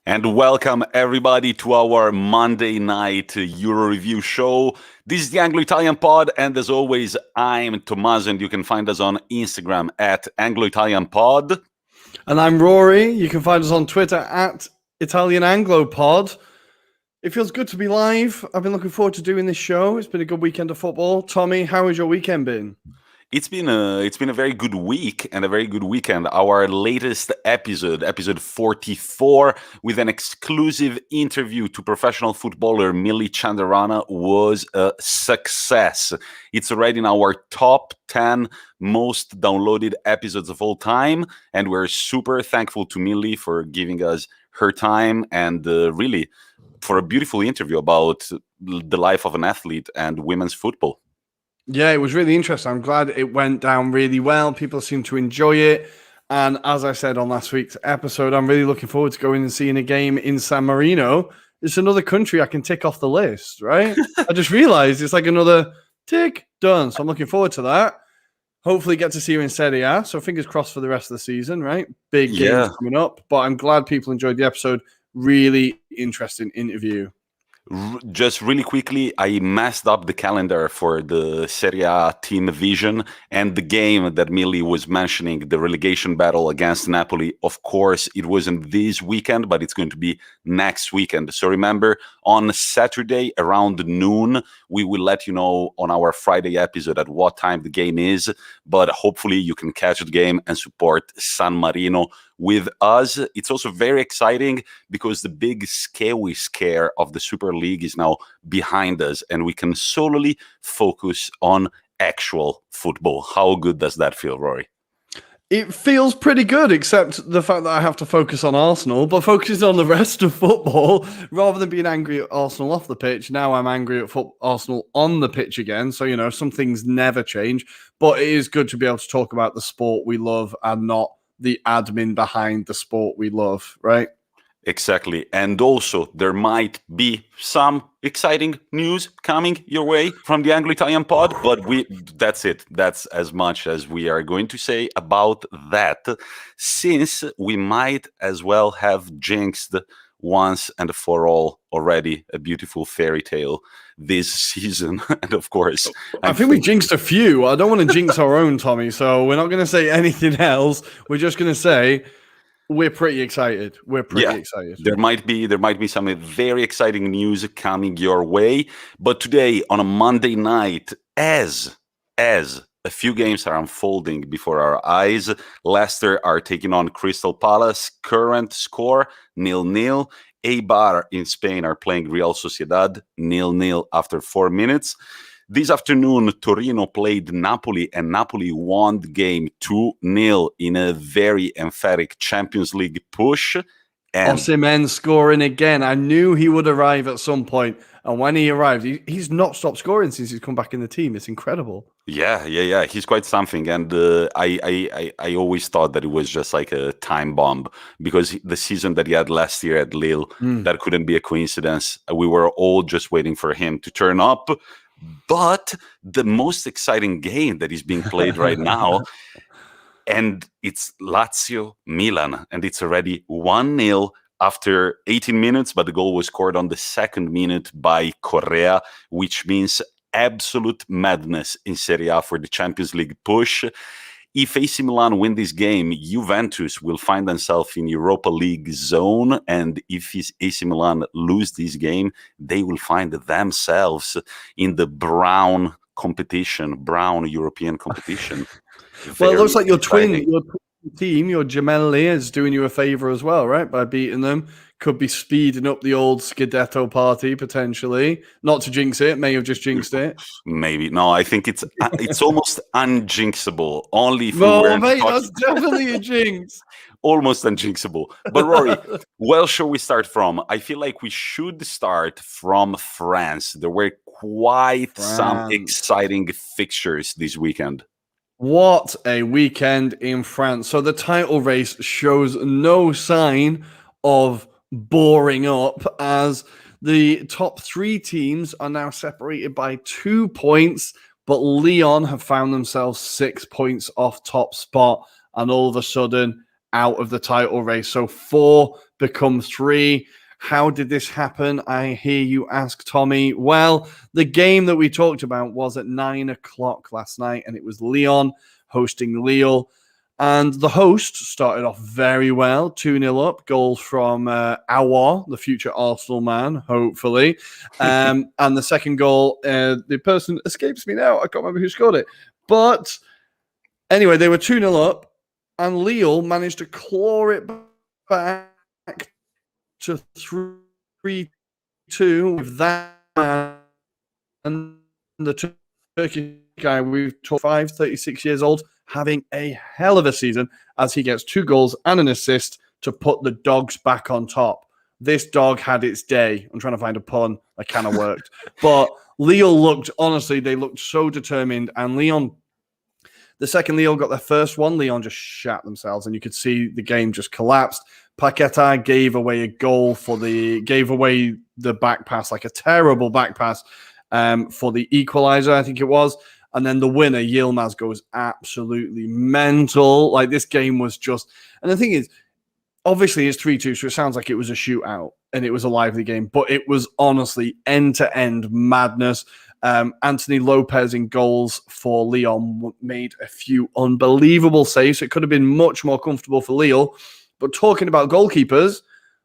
And welcome everybody to our Monday night Euro review show. This is the Anglo-Italian pod, and as always, I'm Tommaso, and you can find us on Instagram at Anglo-Italian pod. And I'm Rory. You can find us on Twitter at Italian Anglo Pod. It feels good to be live. I've been looking forward to doing this show. It's been a good weekend of football. Tommy, how has your weekend been? It's been a very good week and a very good weekend. Our latest episode 44, with an exclusive interview to professional footballer Millie Chandarana, was a success. It's already in our top 10 most downloaded episodes of all time, and we're super thankful to Millie for giving us her time and really for a beautiful interview about the life of an athlete and women's football. Yeah, it was really interesting. I'm glad it went down really well. People seem to enjoy it. And as I said on last week's episode, I'm really looking forward to going and seeing a game in San Marino. It's another country I can tick off the list, right? I just realized it's like another tick, done. So I'm looking forward to that. Hopefully get to see you in Serie A. So fingers crossed for the rest of the season, right? Big games coming up. But I'm glad people enjoyed the episode. Really interesting interview. Just really quickly, I messed up the calendar for the Serie A team vision, and the game that Millie was mentioning, the relegation battle against Napoli. Of course, it wasn't this weekend, but it's going to be next weekend. So remember, on Saturday around noon, we will let you know on our Friday episode at what time the game is, but hopefully you can catch the game and support San Marino with us. It's also very exciting because the big scary scare of the Super League is now behind us, and we can solely focus on actual football. How good does that feel, Rory? It feels pretty good, except the fact that I have to focus on Arsenal, but focus on the rest of football rather than being angry at Arsenal off the pitch. Now I'm angry at Arsenal on the pitch again. So, you know, some things never change, but it is good to be able to talk about the sport we love and not the admin behind the sport we love, right? Exactly. And also, there might be some exciting news coming your way from the Anglo-Italian pod, but that's it. That's as much as we are going to say about that, since we might as well have jinxed once and for all already a beautiful fairy tale this season. And of course, I think we jinxed a few. I don't want to jinx our own, Tommy, so we're not going to say anything else. We're just going to say we're pretty excited. We're pretty excited. There might be some very exciting news coming your way. But today, on a Monday night, as a few games are unfolding before our eyes, Leicester are taking on Crystal Palace. Current score 0-0. Eibar in Spain are playing Real Sociedad 0-0 after 4 minutes. This afternoon, Torino played Napoli, and Napoli won the game 2-0 in a very emphatic Champions League push. And Osimhen scoring again. I knew he would arrive at some point, and when he arrived, he's not stopped scoring since he's come back in the team. It's incredible. Yeah. He's quite something, and I always thought that it was just like a time bomb, because the season that he had last year at Lille, that couldn't be a coincidence. We were all just waiting for him to turn up. But the most exciting game that is being played right now, and it's Lazio-Milan, and it's already 1-0 after 18 minutes, but the goal was scored on the second minute by Correa, which means absolute madness in Serie A for the Champions League push. If AC Milan win this game, Juventus will find themselves in Europa League zone, and if AC Milan lose this game, they will find themselves in the brown European competition. Well, it looks like your twin team, your Gemelli, is doing you a favor as well, right? By beating them. Could be speeding up the old Scudetto party, potentially. Not to jinx it, may have just jinxed it. Maybe. No, I think it's almost unjinxable. Only if that's definitely a jinx. Almost unjinxable. But Rory, where shall we start from? I feel like we should start from France. There were quite some exciting fixtures this weekend. What a weekend in France. So the title race shows no sign of boring up, as the top three teams are now separated by 2 points, but Lyon have found themselves 6 points off top spot, and all of a sudden out of the title race. So 4 become 3. How did this happen? I hear you ask, Tommy. Well, the game that we talked about was at 9 o'clock last night, and it was Lyon hosting Lille. And the host started off very well, 2-0 up, goal from Aouar, the future Arsenal man, hopefully. And the second goal, the person escapes me now. I can't remember who scored it. But anyway, they were 2-0 up, and Lille managed to claw it back to 3-2 with that man and the Turkish guy we've talked 36 years old, having a hell of a season as he gets 2 goals and an assist to put the Dogs back on top. This dog had its day. I'm trying to find a pun that kind of worked. But Lille looked so determined. And Lyon, the second Lille got their first one, Lyon just shat themselves. And you could see the game just collapsed. Paqueta gave away the back pass, like a terrible back pass for the equalizer, I think it was. And then the winner, Yilmaz, goes absolutely mental. Like, this game was just... And the thing is, obviously it's 3-2, so it sounds like it was a shootout and it was a lively game. But it was honestly end-to-end madness. Anthony Lopez in goals for Lyon made a few unbelievable saves. It could have been much more comfortable for Lille. But talking about goalkeepers,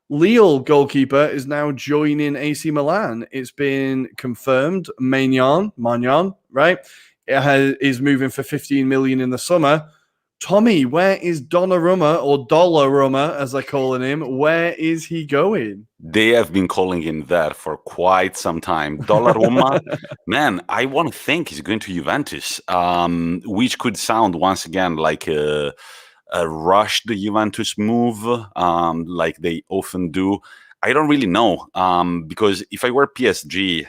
Lille goalkeeper is now joining AC Milan. It's been confirmed. Maignan, right? Is moving for 15 million in the summer. Tommy, where is Donnarumma, or Dollarumma, as they're calling him? Where is he going? They have been calling him that for quite some time. Dollarumma, man, I want to think he's going to Juventus, which could sound once again like a rushed Juventus move, like they often do. I don't really know, because if I were PSG,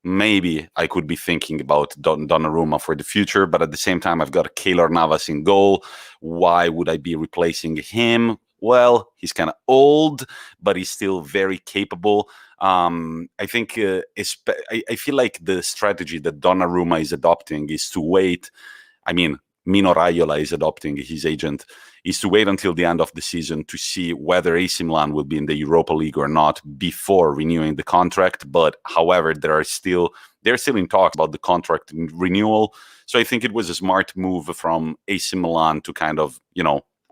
maybe I could be thinking about Donnarumma for the future, but at the same time, I've got Keylor Navas in goal. Why would I be replacing him? Well, he's kind of old, but he's still very capable. I think I feel like the strategy that Donnarumma is adopting is to wait. I mean, Mino Raiola is adopting, his agent, is to wait until the end of the season to see whether AC Milan will be in the Europa League or not before renewing the contract. But however, they're still in talks about the contract renewal. So I think it was a smart move from AC Milan to kind of,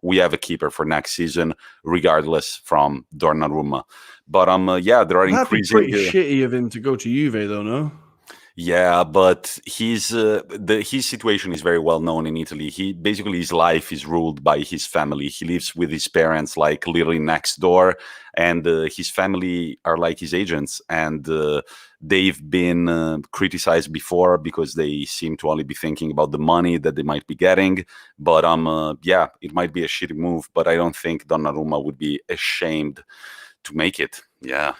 we have a keeper for next season, regardless from Donnarumma. But there are increasing. That'd be pretty shitty of him to go to Juve, though, no? Yeah, but his situation is very well known in Italy. His life is ruled by his family. He lives with his parents, like literally next door, and his family are like his agents. And they've been criticized before because they seem to only be thinking about the money that they might be getting. But it might be a shitty move. But I don't think Donnarumma would be ashamed to make it. Yeah.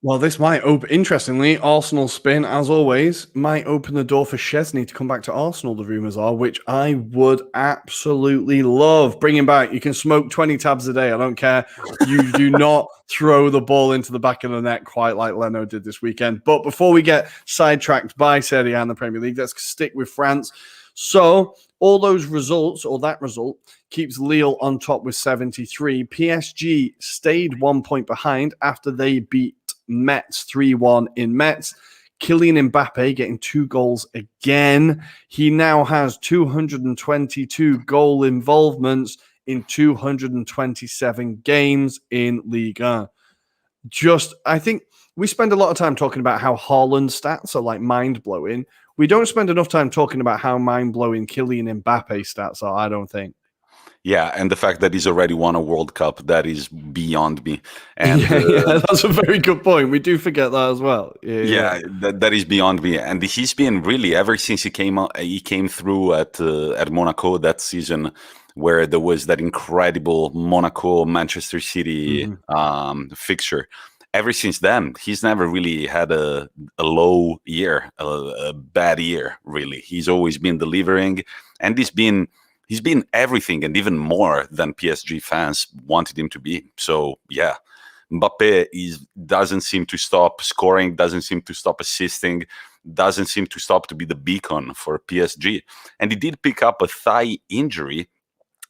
Well, this might open, interestingly, Arsenal spin, as always, might open the door for Szczesny to come back to Arsenal, the rumours are, which I would absolutely love. Bring him back. You can smoke 20 tabs a day. I don't care. You do not throw the ball into the back of the net quite like Leno did this weekend. But before we get sidetracked by Serie A and the Premier League, let's stick with France. So all those results, or that result, keeps Lille on top with 73. PSG stayed 1 point behind after they beat Metz 3-1 in Metz. Kylian Mbappe getting 2 goals again. He now has 222 goal involvements in 227 games in Ligue 1. I think we spend a lot of time talking about how Haaland's stats are like mind-blowing. We don't spend enough time talking about how mind-blowing Kylian Mbappe's stats are, I don't think. Yeah, and the fact that he's already won a World Cup, that is beyond me. And that's a very good point. We do forget that as well. That is beyond me. And he's been really, ever since he came through at Monaco that season, where there was that incredible Monaco-Manchester City fixture. Ever since then, he's never really had a low year, a bad year, really. He's always been delivering, and he's been everything and even more than PSG fans wanted him to be. So, yeah, Mbappe doesn't seem to stop scoring, doesn't seem to stop assisting, doesn't seem to stop to be the beacon for PSG. And he did pick up a thigh injury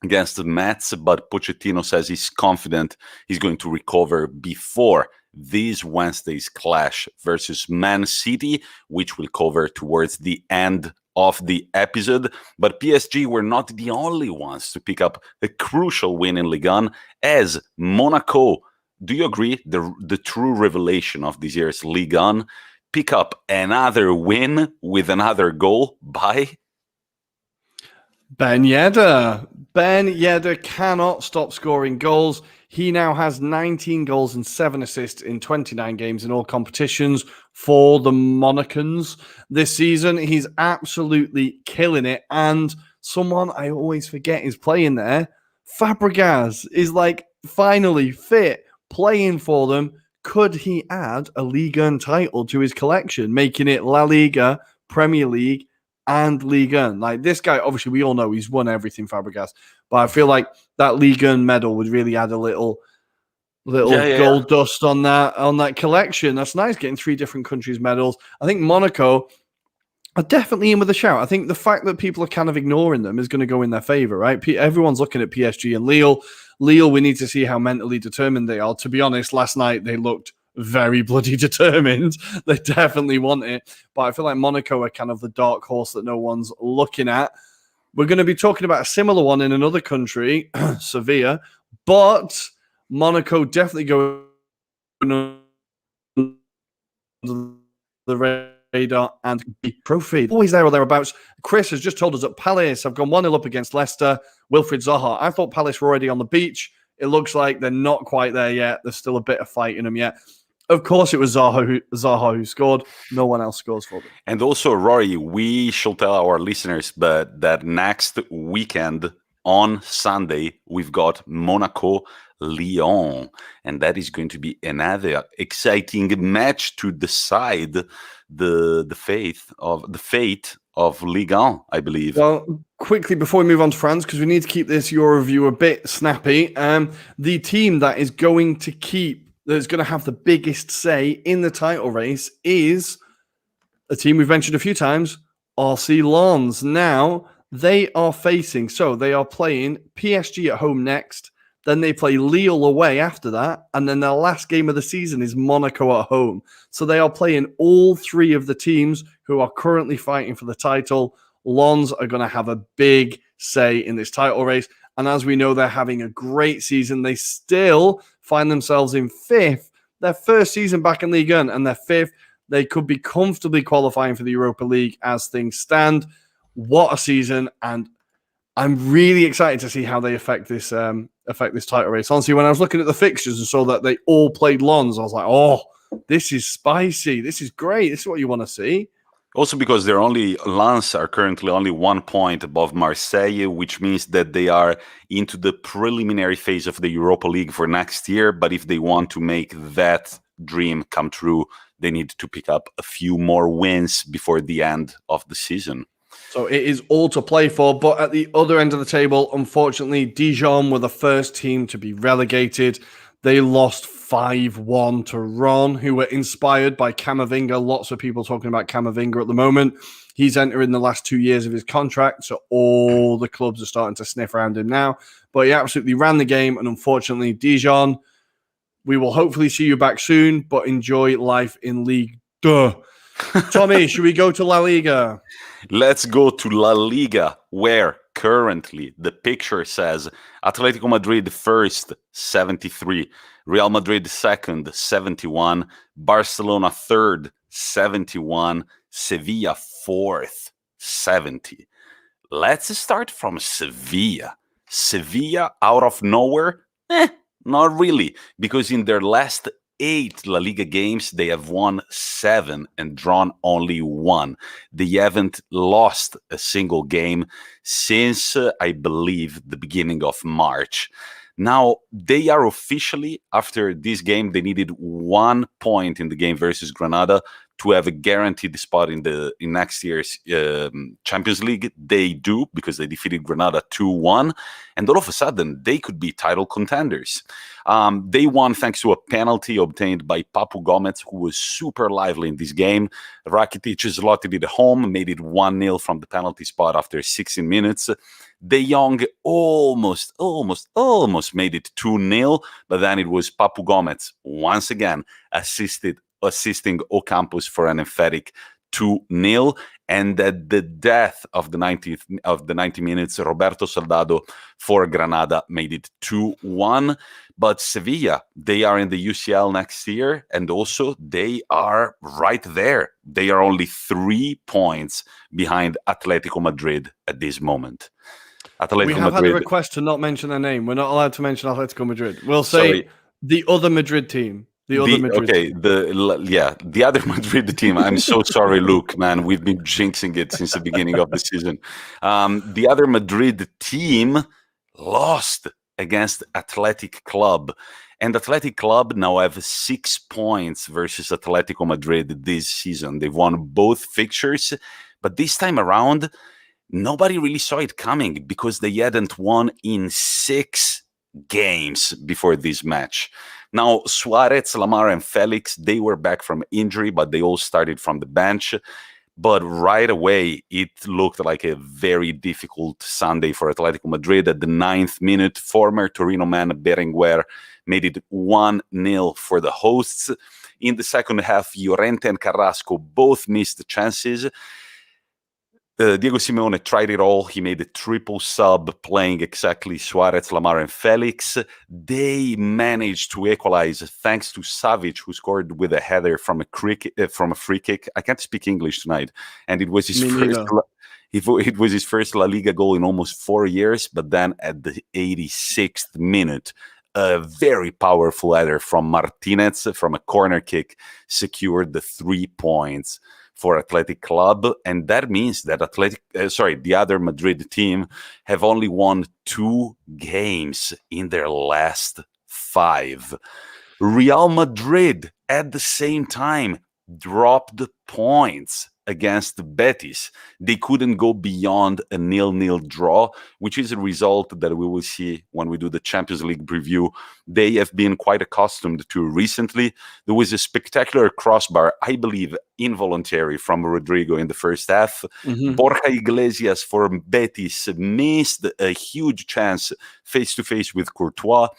against the Mets, but Pochettino says he's confident he's going to recover before this Wednesday's clash versus Man City, which we'll cover towards the end of the episode. But PSG were not the only ones to pick up a crucial win in Ligue 1, as Monaco, do you agree, the true revelation of this year's Ligue 1, pick up another win with another goal by Ben Yedder. Ben Yedder cannot stop scoring goals. He now has 19 goals and 7 assists in 29 games in all competitions for the Monacans this season. He's absolutely killing it. And someone I always forget is playing there. Fabregas is like finally fit, playing for them. Could he add a Ligue 1 title to his collection, making it La Liga, Premier League, and Ligue 1? Like, this guy, obviously, we all know he's won everything, Fabregas, but I feel like that Ligue 1 medal would really add a little gold dust on that collection. That's nice, getting 3 different countries' medals. I think Monaco are definitely in with a shout. I think the fact that people are kind of ignoring them is going to go in their favor, right? Everyone's looking at PSG and Lille. Lille, we need to see how mentally determined they are. To be honest, last night they looked very bloody determined. They definitely want it. But I feel like Monaco are kind of the dark horse that no one's looking at. We're going to be talking about a similar one in another country, Sevilla. But Monaco definitely go under the radar and be trophy. Always there or thereabouts. Chris has just told us that Palace have gone 1-0 up against Leicester. Wilfried Zaha. I thought Palace were already on the beach. It looks like they're not quite there yet. There's still a bit of fight in them yet. Of course, it was Zaha who scored. No one else scores for them. And also, Rory, we should tell our listeners that next weekend on Sunday, we've got Monaco-Lyon. And that is going to be another exciting match to decide the fate of Ligue 1, I believe. Well, quickly before we move on to France, because we need to keep this Euro review a bit snappy, the team that's going to have the biggest say in the title race is a team we've mentioned a few times, RC Lens. Now, they are playing PSG at home next, then they play Lille away after that, and then their last game of the season is Monaco at home. So they are playing all 3 of the teams who are currently fighting for the title. Lens are going to have a big say in this title race. And as we know, they're having a great season. They still find themselves in 5th. Their first season back in Ligue 1, and they're 5th. They could be comfortably qualifying for the Europa League as things stand. What a season. And I'm really excited to see how they affect this title race. Honestly, when I was looking at the fixtures and saw that they all played Lens, I was like, oh, this is spicy. This is great. This is what you want to see. Also because Lens are currently only 1 point above Marseille, which means that they are into the preliminary phase of the Europa League for next year. But if they want to make that dream come true, they need to pick up a few more wins before the end of the season. So it is all to play for. But at the other end of the table, unfortunately, Dijon were the first team to be relegated. They lost 5-1 to Ron, who were inspired by Camavinga. Lots of people talking about Camavinga at the moment. He's entering the last 2 years of his contract, so all the clubs are starting to sniff around him now. But he absolutely ran the game, and unfortunately, Dijon, we will hopefully see you back soon, but enjoy life in Ligue 2. Tommy, should we go to La Liga? Let's go to La Liga, where currently the picture says Atletico Madrid first, 73. Real Madrid second, 71. Barcelona third, 71. Sevilla fourth, 70. Let's start from Sevilla. Sevilla out of nowhere? Not really, because in their last 8 La Liga games, they have won 7 and drawn only 1. They haven't lost a single game since, I believe, the beginning of March. Now, they are officially, after this game, they needed 1 point in the game versus Granada to have a guaranteed spot in next year's Champions League. They do, because they defeated Granada 2-1, and all of a sudden, they could be title contenders. They won thanks to a penalty obtained by Papu Gomez, who was super lively in this game. Rakitic slotted it home, made it 1-0 from the penalty spot after 16 minutes. De Jong almost made it 2-0, but then it was Papu Gomez once again assisting Ocampos for an emphatic 2-0. And at the death of the 90 minutes, Roberto Soldado for Granada made it 2-1. But Sevilla, they are in the UCL next year, and also they are right there. They are only 3 points behind Atletico Madrid at this moment. We have had a request to not mention their name. We're not allowed to mention Atletico Madrid. We'll say the other Madrid team. The other Madrid team. I'm so sorry, Luke, man. We've been jinxing it since the beginning of the season. The other Madrid team lost against Athletic Club. And Athletic Club now have 6 points versus Atletico Madrid this season. They've won both fixtures, but this time around, nobody really saw it coming because they hadn't won in 6 games before this match. Now, Suarez, Lamar, and Felix, they were back from injury, but they all started from the bench. But right away, it looked like a very difficult Sunday for Atletico Madrid. At the 9th minute, former Torino man Berenguer made it 1-0 for the hosts. In the second half, Llorente and Carrasco both missed chances. Diego Simeone tried it all. He made a triple sub playing exactly Suarez, Lamar, and Felix. They managed to equalize thanks to Savic, who scored with a header from a free kick. I can't speak English tonight. And it was his first La Liga goal in almost 4 years. But then at the 86th minute, a very powerful header from Martinez from a corner kick secured the 3 points for Athletic Club, and that means that the other Madrid team have only won 2 games in their last 5. Real Madrid, at the same time, dropped points against Betis. They couldn't go beyond a 0-0 draw, which is a result that we will see when we do the Champions League preview. They have been quite accustomed to recently. There was a spectacular crossbar, I believe, involuntary from Rodrigo in the first half. Borja Iglesias for Betis missed a huge chance face-to-face with Courtois.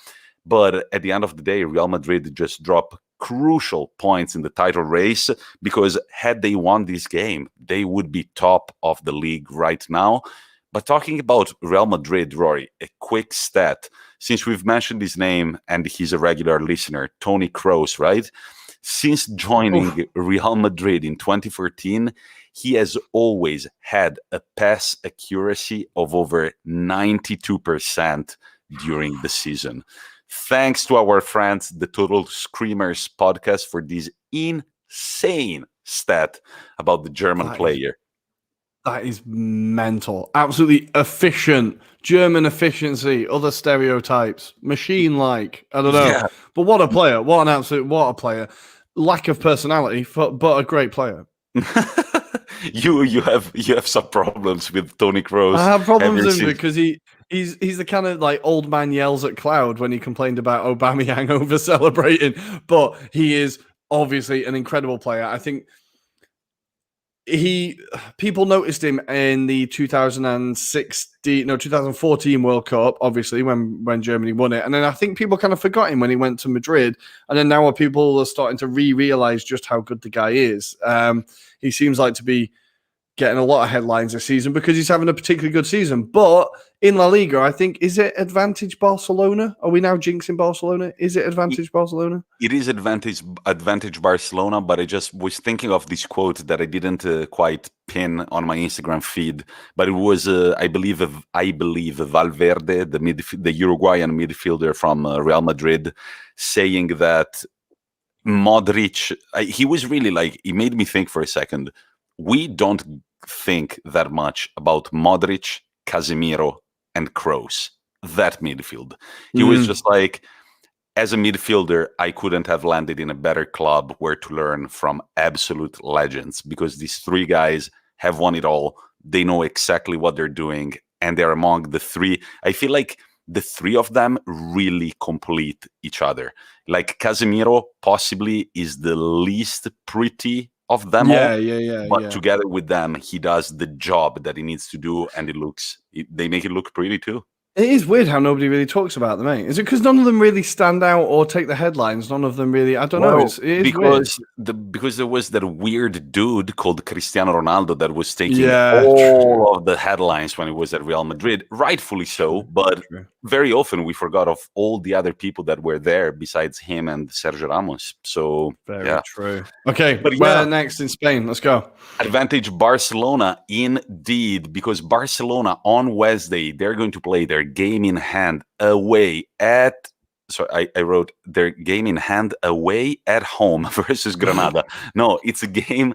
But at the end of the day, Real Madrid just dropped crucial points in the title race, because had they won this game, they would be top of the league right now. But talking about Real Madrid, Rory, a quick stat, since we've mentioned his name and he's a regular listener, Toni Kroos, right? Since joining Real Madrid in 2014, he has always had a pass accuracy of over 92% during the season. Thanks to our friends, the Total Screamers podcast, for this insane stat about the German player. That is mental. Absolutely efficient. German efficiency, other stereotypes, machine-like. I don't know. Yeah. But what a player. What a player. Lack of personality, but a great player. You have some problems with Toni Kroos. I have problems with him because he's the kind of like old man yells at cloud when he complained about Aubameyang over celebrating. But he is obviously an incredible player. I think people noticed him in the 2014 World Cup, obviously when Germany won it, and then I think people kind of forgot him when he went to Madrid, and then now people are starting to realize just how good the guy is. He seems like to be getting a lot of headlines this season because he's having a particularly good season. But in La Liga, I think, is it advantage Barcelona? Are we now jinxing Barcelona? Is it advantage Barcelona? It is advantage Barcelona, but I just was thinking of this quote that I didn't quite pin on my Instagram feed, but it was, I believe Valverde, the Uruguayan midfielder from Real Madrid, saying that Modric, he was really like, he made me think for a second. We don't think that much about Modric, Casemiro, and Kroos, that midfield. He was just like, as a midfielder, I couldn't have landed in a better club where to learn from absolute legends, because these 3 guys have won it all. They know exactly what they're doing, and they're among the 3. I feel like the three of them really complete each other. Like Casemiro possibly is the least pretty of them all, but together with them, he does the job that he needs to do, and they make it look pretty too. It is weird how nobody really talks about them, eh? Is it because none of them really stand out or take the headlines? None of them really, I don't know. It is because weird. Because there was that weird dude called Cristiano Ronaldo that was taking all of the headlines when he was at Real Madrid, rightfully so, but very often we forgot of all the other people that were there besides him and Sergio Ramos. So very true. Okay, but where next in Spain? Let's go. Advantage Barcelona indeed, because Barcelona on Wednesday, they're going to play their game in hand away at I wrote their game in hand away at home versus Granada. No, it's a game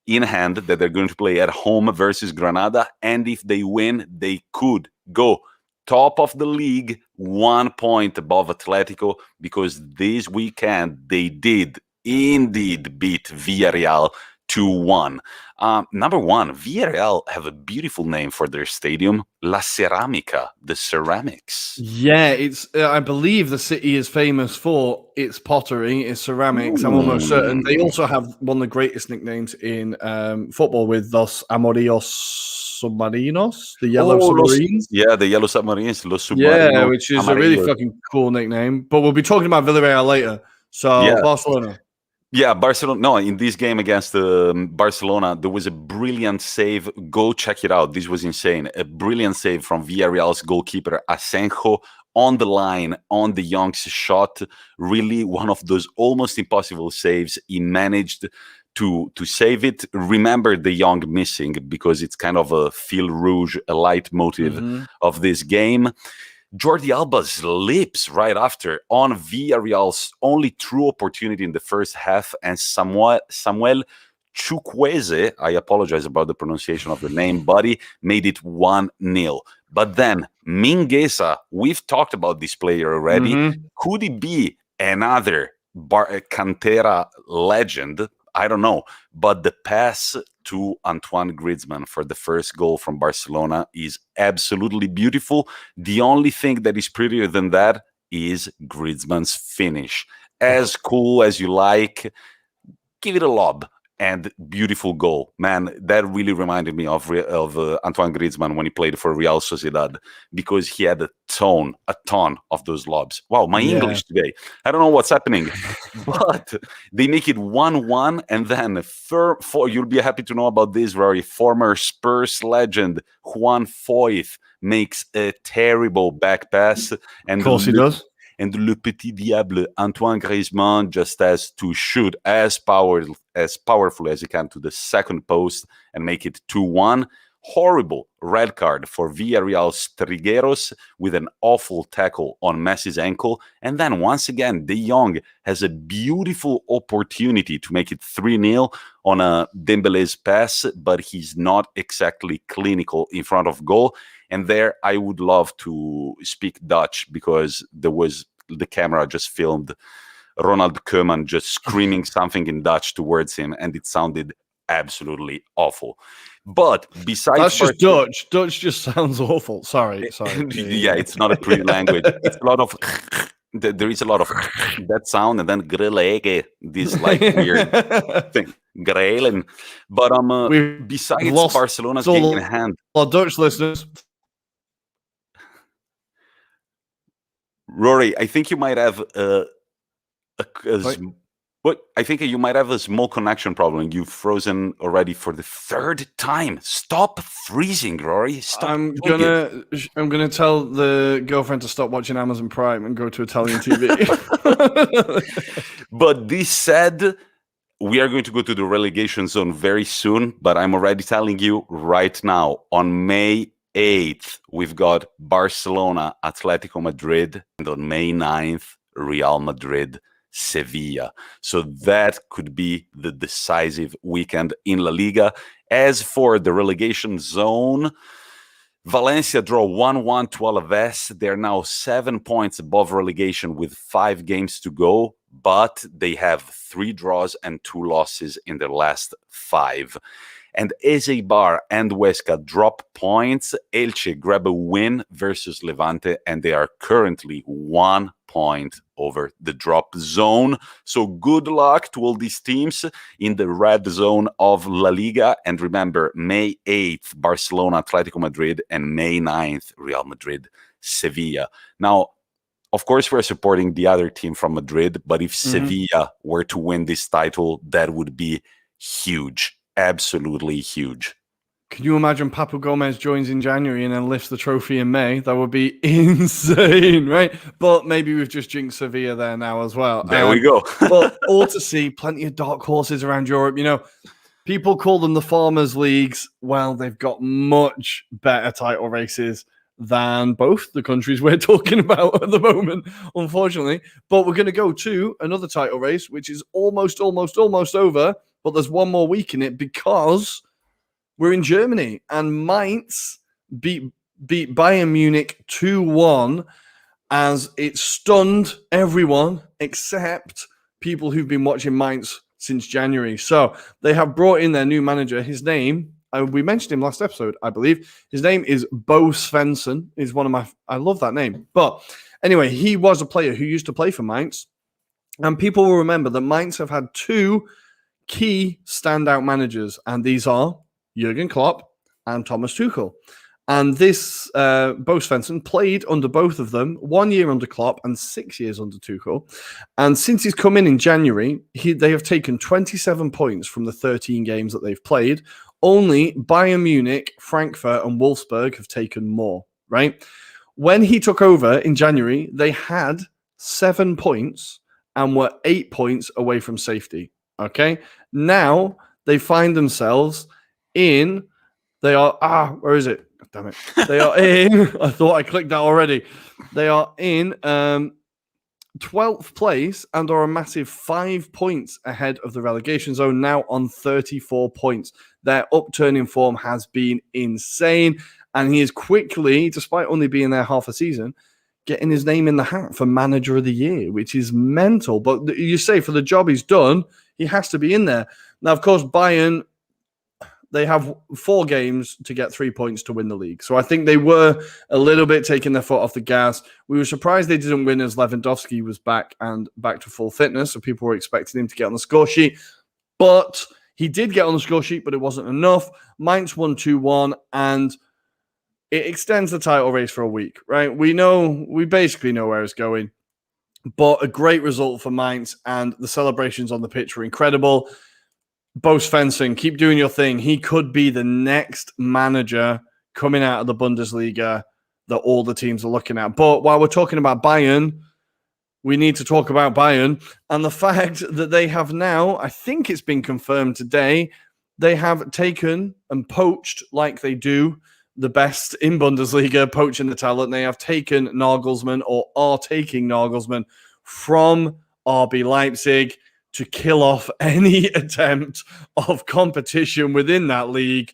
in hand that they're going to play at home versus Granada, and if they win, they could go top of the league, 1 point above Atletico, because this weekend they did indeed beat Villarreal 2-1. Number one, Villarreal have a beautiful name for their stadium, La Ceramica, the ceramics. Yeah, it's. I believe the city is famous for its pottery, its ceramics. I'm almost certain. They also have one of the greatest nicknames in football with Los Amarillos Submarinos, the Yellow Submarines. The Yellow Submarines, Los Submarinos. Yeah, which is a really fucking cool nickname. But we'll be talking about Villarreal later. So, Barcelona. Yeah, Barcelona. No, in this game against Barcelona, there was a brilliant save. Go check it out. This was insane. A brilliant save from Villarreal's goalkeeper, Asenjo, on the line, on the Young's shot. Really one of those almost impossible saves. He managed to save it. Remember the Young missing, because it's kind of a fil rouge, a leitmotiv of this game. Jordi Alba slips right after on Villarreal's only true opportunity in the first half, and Samuel Chukwueze, I apologize about the pronunciation of the name, buddy, made it 1-0. But then Mingueza, we've talked about this player already. Could he be another Cantera legend? I don't know, but the pass to Antoine Griezmann for the first goal from Barcelona is absolutely beautiful. The only thing that is prettier than that is Griezmann's finish. As cool as you like, give it a lob. And beautiful goal. Man, that really reminded me of Antoine Griezmann when he played for Real Sociedad, because he had a ton of those lobs. Wow, my English today. I don't know what's happening. But they make it 1-1, and then you'll be happy to know about this, Rory. Former Spurs legend Juan Foyth makes a terrible back pass. And of course he does. And Le Petit Diable, Antoine Griezmann, just has to shoot as powerfully as he can to the second post and make it 2-1. Horrible red card for Villarreal's Trigueros with an awful tackle on Messi's ankle. And then once again, De Jong has a beautiful opportunity to make it 3-0 on a Dembele's pass, but he's not exactly clinical in front of goal. And there, I would love to speak Dutch, because the camera just filmed Ronald Koeman just screaming something in Dutch towards him, and it sounded absolutely awful. But besides, that's just Dutch. Dutch just sounds awful. Sorry. Yeah, it's not a pretty language. It's a lot of. There is a lot of that sound, and then grelege, this like weird thing, grelen. But besides Barcelona's game in hand, our Dutch listeners. Rory, I think you might have I think you might have a small connection problem. You've frozen already for the third time. Stop freezing, Rory. Stop. I'm gonna tell the girlfriend to stop watching Amazon Prime and go to Italian TV. But this said, we are going to go to the relegation zone very soon. But I'm already telling you right now, on May 8th, we've got Barcelona, Atletico Madrid, and on May 9th, Real Madrid, Sevilla. So that could be the decisive weekend in La Liga. As for the relegation zone, Valencia draw 1-1 to Alaves. They're now 7 points above relegation with 5 games to go, but they have 3 draws and 2 losses in their last 5. And Eibar and Huesca drop points. Elche grab a win versus Levante, and they are currently 1 point over the drop zone. So good luck to all these teams in the red zone of La Liga. And remember, May 8th, Barcelona, Atletico Madrid, and May 9th, Real Madrid, Sevilla. Now, of course, we're supporting the other team from Madrid, but if Sevilla were to win this title, that would be huge. Absolutely huge. Can you imagine Papu Gomez joins in January and then lifts the trophy in May? That would be insane, right? But maybe we've just jinxed Sevilla there now as well. There we go. But all to see, plenty of dark horses around Europe. You know, people call them the Farmers Leagues. Well, they've got much better title races than both the countries we're talking about at the moment, unfortunately. But we're going to go to another title race, which is almost over. But there's one more week in it because we're in Germany, and Mainz beat Bayern Munich 2-1 as it stunned everyone except people who've been watching Mainz since January. So they have brought in their new manager. His name, we mentioned him last episode, I believe. His name is Bo Svensson. Is one of my. I love that name. But anyway, he was a player who used to play for Mainz, and people will remember that Mainz have had two key standout managers, and these are Jurgen Klopp and Thomas Tuchel. And this Bo Svensson played under both of them, 1 year under Klopp and 6 years under Tuchel. And since he's come in January, they have taken 27 points from the 13 games that they've played. Only Bayern Munich, Frankfurt, and Wolfsburg have taken more, right? When he took over in January, they had 7 points and were 8 points away from safety, okay? Now they find themselves in, where is it? God damn it. They are in, I thought I clicked that already. They are in 12th place and are a massive 5 points ahead of the relegation zone, now on 34 points. Their upturning form has been insane, and he is quickly, despite only being there half a season, getting his name in the hat for manager of the year, which is mental. But you say for the job he's done, he has to be in there. Now, of course, Bayern, they have 4 games to get 3 points to win the league. So I think they were a little bit taking their foot off the gas. We were surprised they didn't win as Lewandowski was back to full fitness. So people were expecting him to get on the score sheet. But he did get on the score sheet, but it wasn't enough. Mainz won 2-1, and it extends the title race for a week, right? We basically know where it's going. But a great result for Mainz, and the celebrations on the pitch were incredible. Bo Svensson, keep doing your thing. He could be the next manager coming out of the Bundesliga that all the teams are looking at. But while we're talking about Bayern, we need to talk about Bayern and the fact that they have now, I think it's been confirmed today, they have taken and poached, like they do, the best in Bundesliga, poaching the talent. They have taken Nagelsmann, or are taking Nagelsmann, from RB Leipzig to kill off any attempt of competition within that league.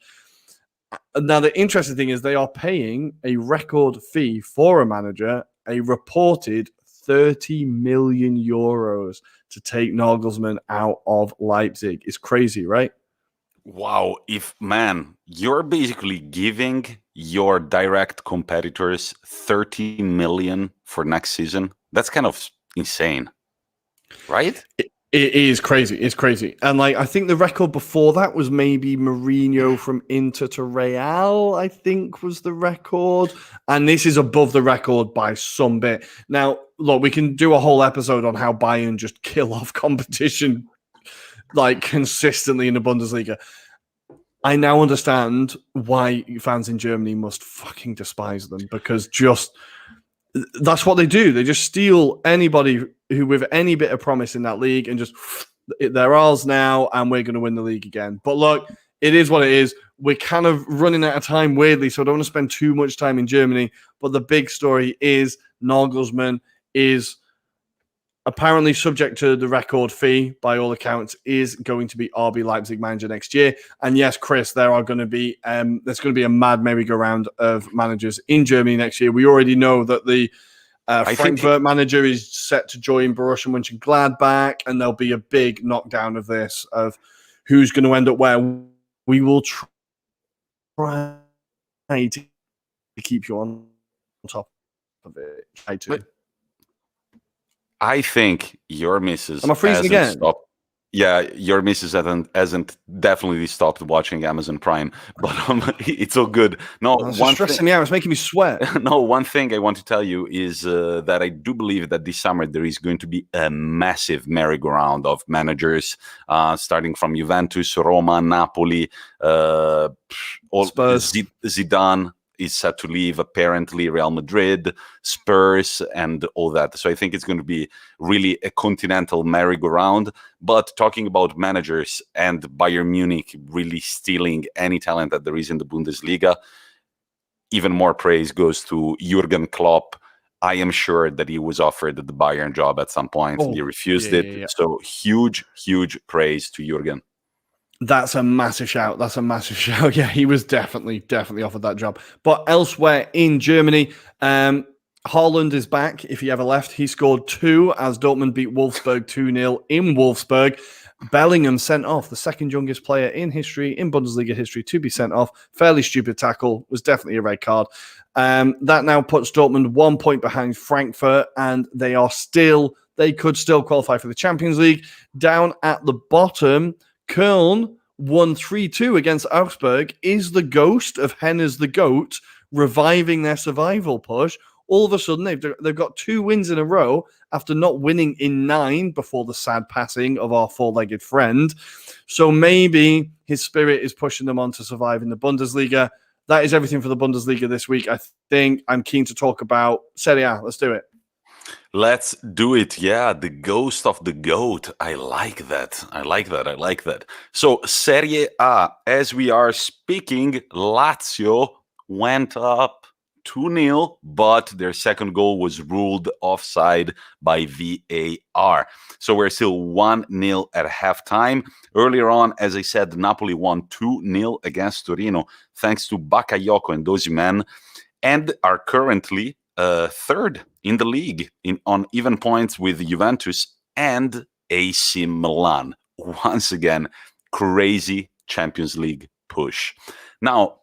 Now, the interesting thing is they are paying a record fee for a manager, a reported 30 million euros to take Nagelsmann out of Leipzig. It's crazy, right? Wow. You're basically giving your direct competitors 30 million for next season. That's kind of insane, right? It is crazy. It's crazy. And I think the record before that was maybe Mourinho from Inter to Real, I think was the record. And this is above the record by some bit. Now, look, we can do a whole episode on how Bayern just kill off competition consistently in the Bundesliga. I now understand why fans in Germany must fucking despise them, because that's what they do. They just steal anybody who with any bit of promise in that league and just, they're ours now and we're going to win the league again. But look, it is what it is. We're kind of running out of time weirdly, so I don't want to spend too much time in Germany. But the big story is Nagelsmann is apparently subject to the record fee, by all accounts, is going to be RB Leipzig manager next year. And yes, Chris, there's going to be a mad merry-go-round of managers in Germany next year. We already know that the Frankfurt manager is set to join Borussia Mönchengladbach, and there'll be a big knockdown of this, of who's going to end up where. we will try to keep you on top of it. Try to. I think your missus Am I freezing hasn't again? stopped. Yeah, your missus hasn't definitely stopped watching Amazon Prime, but it's all good. No, It's just stressing me out. It's making me sweat. no, one thing I want to tell you is that I do believe that this summer there is going to be a massive merry-go-round of managers, starting from Juventus, Roma, Napoli, Spurs. Zidane is set to leave, apparently Real Madrid, Spurs, and all that. So I think it's going to be really a continental merry-go-round. But talking about managers and Bayern Munich really stealing any talent that there is in the Bundesliga, even more praise goes to Jurgen Klopp. I am sure that he was offered the Bayern job at some point. He refused it. Yeah. So huge praise to Jurgen. That's a massive shout. Yeah, he was definitely offered that job. But elsewhere in Germany, Haaland is back. If he ever left, he scored 2 as Dortmund beat Wolfsburg 2-0 in Wolfsburg. Bellingham sent off, the second youngest player in Bundesliga history, to be sent off. Fairly stupid tackle, was definitely a red card. That now puts Dortmund 1 point behind Frankfurt, and they could still qualify for the Champions League. Down at the bottom, Köln won 3-2 against Augsburg. Is the ghost of Henner's the GOAT reviving their survival push? All of a sudden, they've got 2 wins in a row after not winning in 9 before the sad passing of our 4-legged friend. So maybe his spirit is pushing them on to survive in the Bundesliga. That is everything for the Bundesliga this week. I think I'm keen to talk about Serie A. Let's do it. Let's do it. Yeah, the ghost of the GOAT. I like that. So Serie A, as we are speaking, Lazio went up 2-0, but their second goal was ruled offside by VAR. So we're still 1-0 at halftime. Earlier on, as I said, Napoli won 2-0 against Torino, thanks to Bakayoko and Osimhen, and are currently third in the league on even points with Juventus and AC Milan. Once again, crazy Champions League push. Now,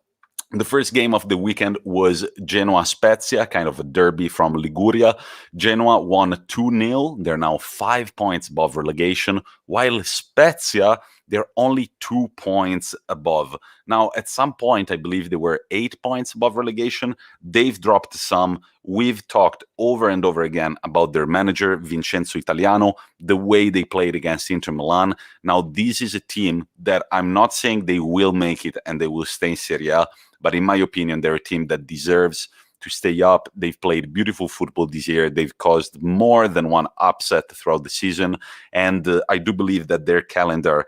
the first game of the weekend was Genoa-Spezia, kind of a derby from Liguria. Genoa won 2-0. They're now 5 points above relegation, while Spezia, they're only 2 points above. Now, at some point, I believe they were 8 points above relegation. They've dropped some. We've talked over and over again about their manager, Vincenzo Italiano, the way they played against Inter Milan. Now, this is a team that I'm not saying they will make it and they will stay in Serie A, but in my opinion, they're a team that deserves to stay up. They've played beautiful football this year. They've caused more than one upset throughout the season. And I do believe that their calendar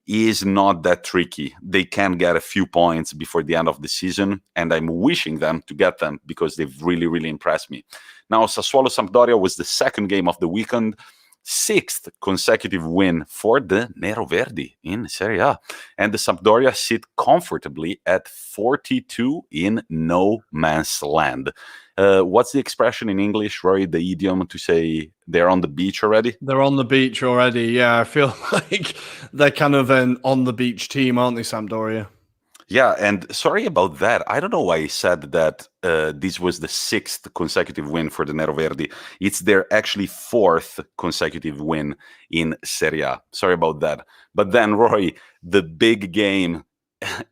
is not that tricky. They can get a few points before the end of the season, and I'm wishing them to get them because they've really impressed me. Now, Sassuolo-Sampdoria was the second game of the weekend, 6th consecutive win for the Nero-Verdi in Serie A. And the Sampdoria sit comfortably at 42 in no man's land. What's the expression in English, Roy, the idiom to say they're on the beach already? They're on the beach already. Yeah, I feel like they're kind of an on-the-beach team, aren't they, Sampdoria? Yeah, and sorry about that. I don't know why I said that this was the 6th consecutive win for the Nero-Verdi. It's their actually 4th consecutive win in Serie A. Sorry about that. But then, Roy, the big game,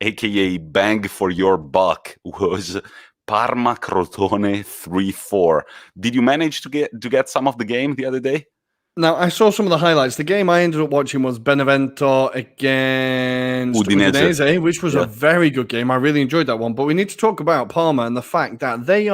aka bang for your buck, was Parma-Crotone 3-4. Did you manage to get some of the game the other day? Now, I saw some of the highlights. The game I ended up watching was Benevento against Udinese, which was a very good game. I really enjoyed that one. But we need to talk about Parma and the fact that they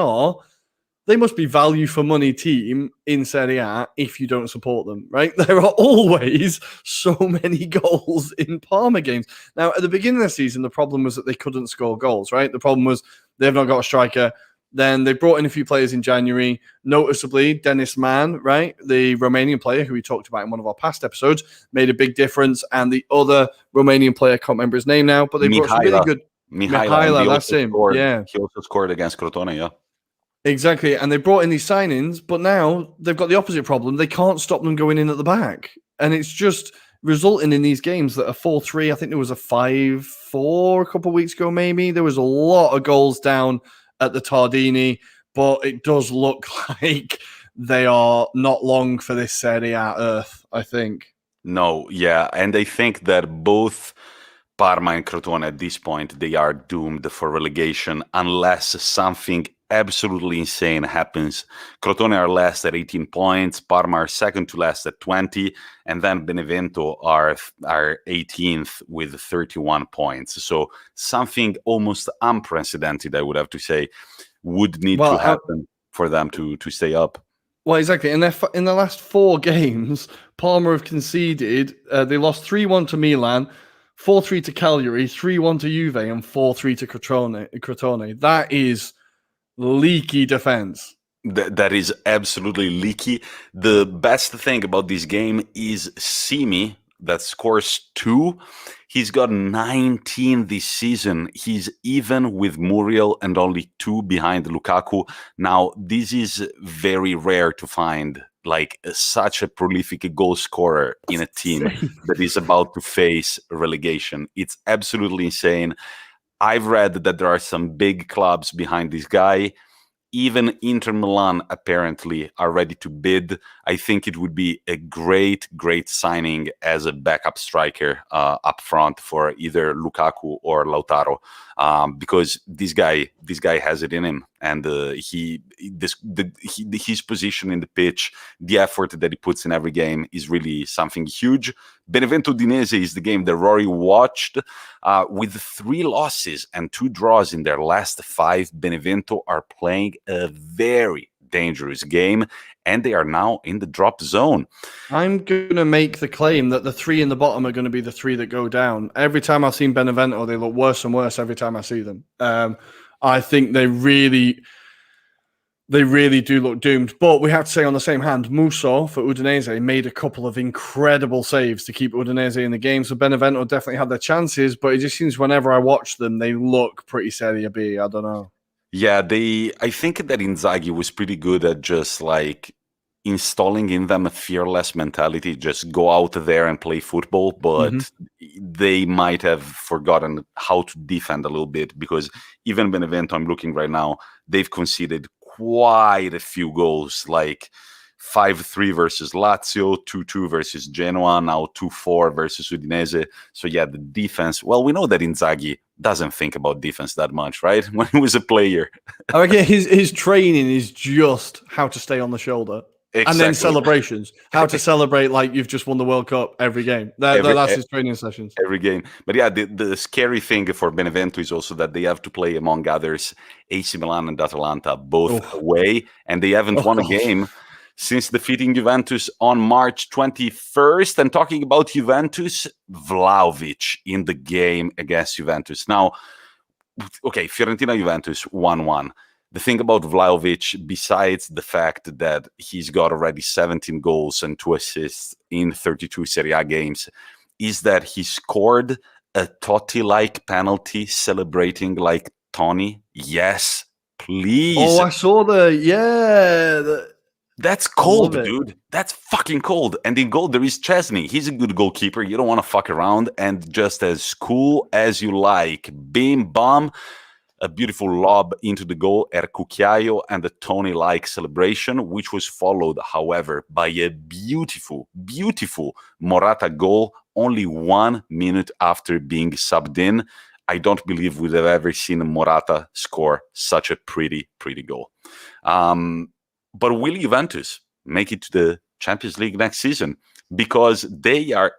must be value for money team in Serie A if you don't support them, right? There are always so many goals in Parma games. Now, at the beginning of the season, the problem was that they couldn't score goals, right? The problem was they've not got a striker. Then they brought in a few players in January, noticeably Dennis Mann, right? The Romanian player who we talked about in one of our past episodes, made a big difference. And the other Romanian player, I can't remember his name now, but they brought some really good... Mihaila, that's him. Yeah. He also scored against Crotone, yeah. Exactly. And they brought in these signings, but now they've got the opposite problem. They can't stop them going in at the back. And it's just resulting in these games that are 4-3. I think there was a 5-4 a couple of weeks ago, maybe. There was a lot of goals down at the Tardini, but it does look like they are not long for this Serie A earth, I think. No, yeah. And I think that both Parma and Crotone at this point, they are doomed for relegation unless something absolutely insane happens. Crotone are last at 18 points, Parma are second to last at 20, and then Benevento are 18th with 31 points. So something almost unprecedented, I would have to say, would need to happen for them to stay up. Well, exactly. In the last 4 games, Parma have conceded. They lost 3-1 to Milan, 4-3 to Cagliari, 3-1 to Juve, and 4-3 to Crotone. That is leaky defense. That is absolutely leaky. The best thing about this game is Simi, that scores 2. He's got 19 this season. He's even with Muriel and only 2 behind Lukaku. Now, this is very rare to find, like such a prolific goal scorer in a team that is about to face relegation. It's absolutely insane. I've read that there are some big clubs behind this guy. Even Inter Milan apparently are ready to bid. I think it would be a great signing as a backup striker up front for either Lukaku or Lautaro, because this guy has it in him, and his position in the pitch, the effort that he puts in every game is really something huge. Benevento Udinese is the game that Rory watched. With 3 losses and 2 draws in their last 5, Benevento are playing a very dangerous game, and they are now in the drop zone. I'm going to make the claim that the 3 in the bottom are going to be the 3 that go down. Every time I've seen Benevento, they look worse and worse every time I see them. I think they really do look doomed. But we have to say on the same hand, Musso for Udinese made a couple of incredible saves to keep Udinese in the game. So Benevento definitely had their chances, but it just seems whenever I watch them, they look pretty Serie B. I don't know. Yeah, I think that Inzaghi was pretty good at just like installing in them a fearless mentality, just go out there and play football, but they might have forgotten how to defend a little bit, because even Benevento, I'm looking right now, they've conceded quite a few goals, like 5-3 versus Lazio, 2-2 versus Genoa, now 2-4 versus Udinese. So yeah, the defense, well, we know that Inzaghi doesn't think about defense that much, right? When he was a player. I reckon his training is just how to stay on the shoulder. Exactly. And then celebrations. How to celebrate like you've just won the World Cup every game. That's his training sessions. Every game. But yeah, the scary thing for Benevento is also that they have to play, among others, AC Milan and Atalanta, both away, and they haven't won a game since defeating Juventus on March 21st. And talking about Juventus, Vlahovic in the game against Juventus. Now, okay, Fiorentina-Juventus 1-1. The thing about Vlahovic, besides the fact that he's got already 17 goals and 2 assists in 32 Serie A games, is that he scored a Totti-like penalty celebrating like Tony. Yes, please. Oh, I saw That's cold, dude. That's fucking cold. And in goal, there is Chesney. He's a good goalkeeper. You don't want to fuck around. And just as cool as you like, bim, bam, a beautiful lob into the goal, Ercucchiaio, and the Tony-like celebration, which was followed, however, by a beautiful Morata goal only 1 minute after being subbed in. I don't believe we'd have ever seen Morata score such a pretty goal. But will Juventus make it to the Champions League next season? Because they are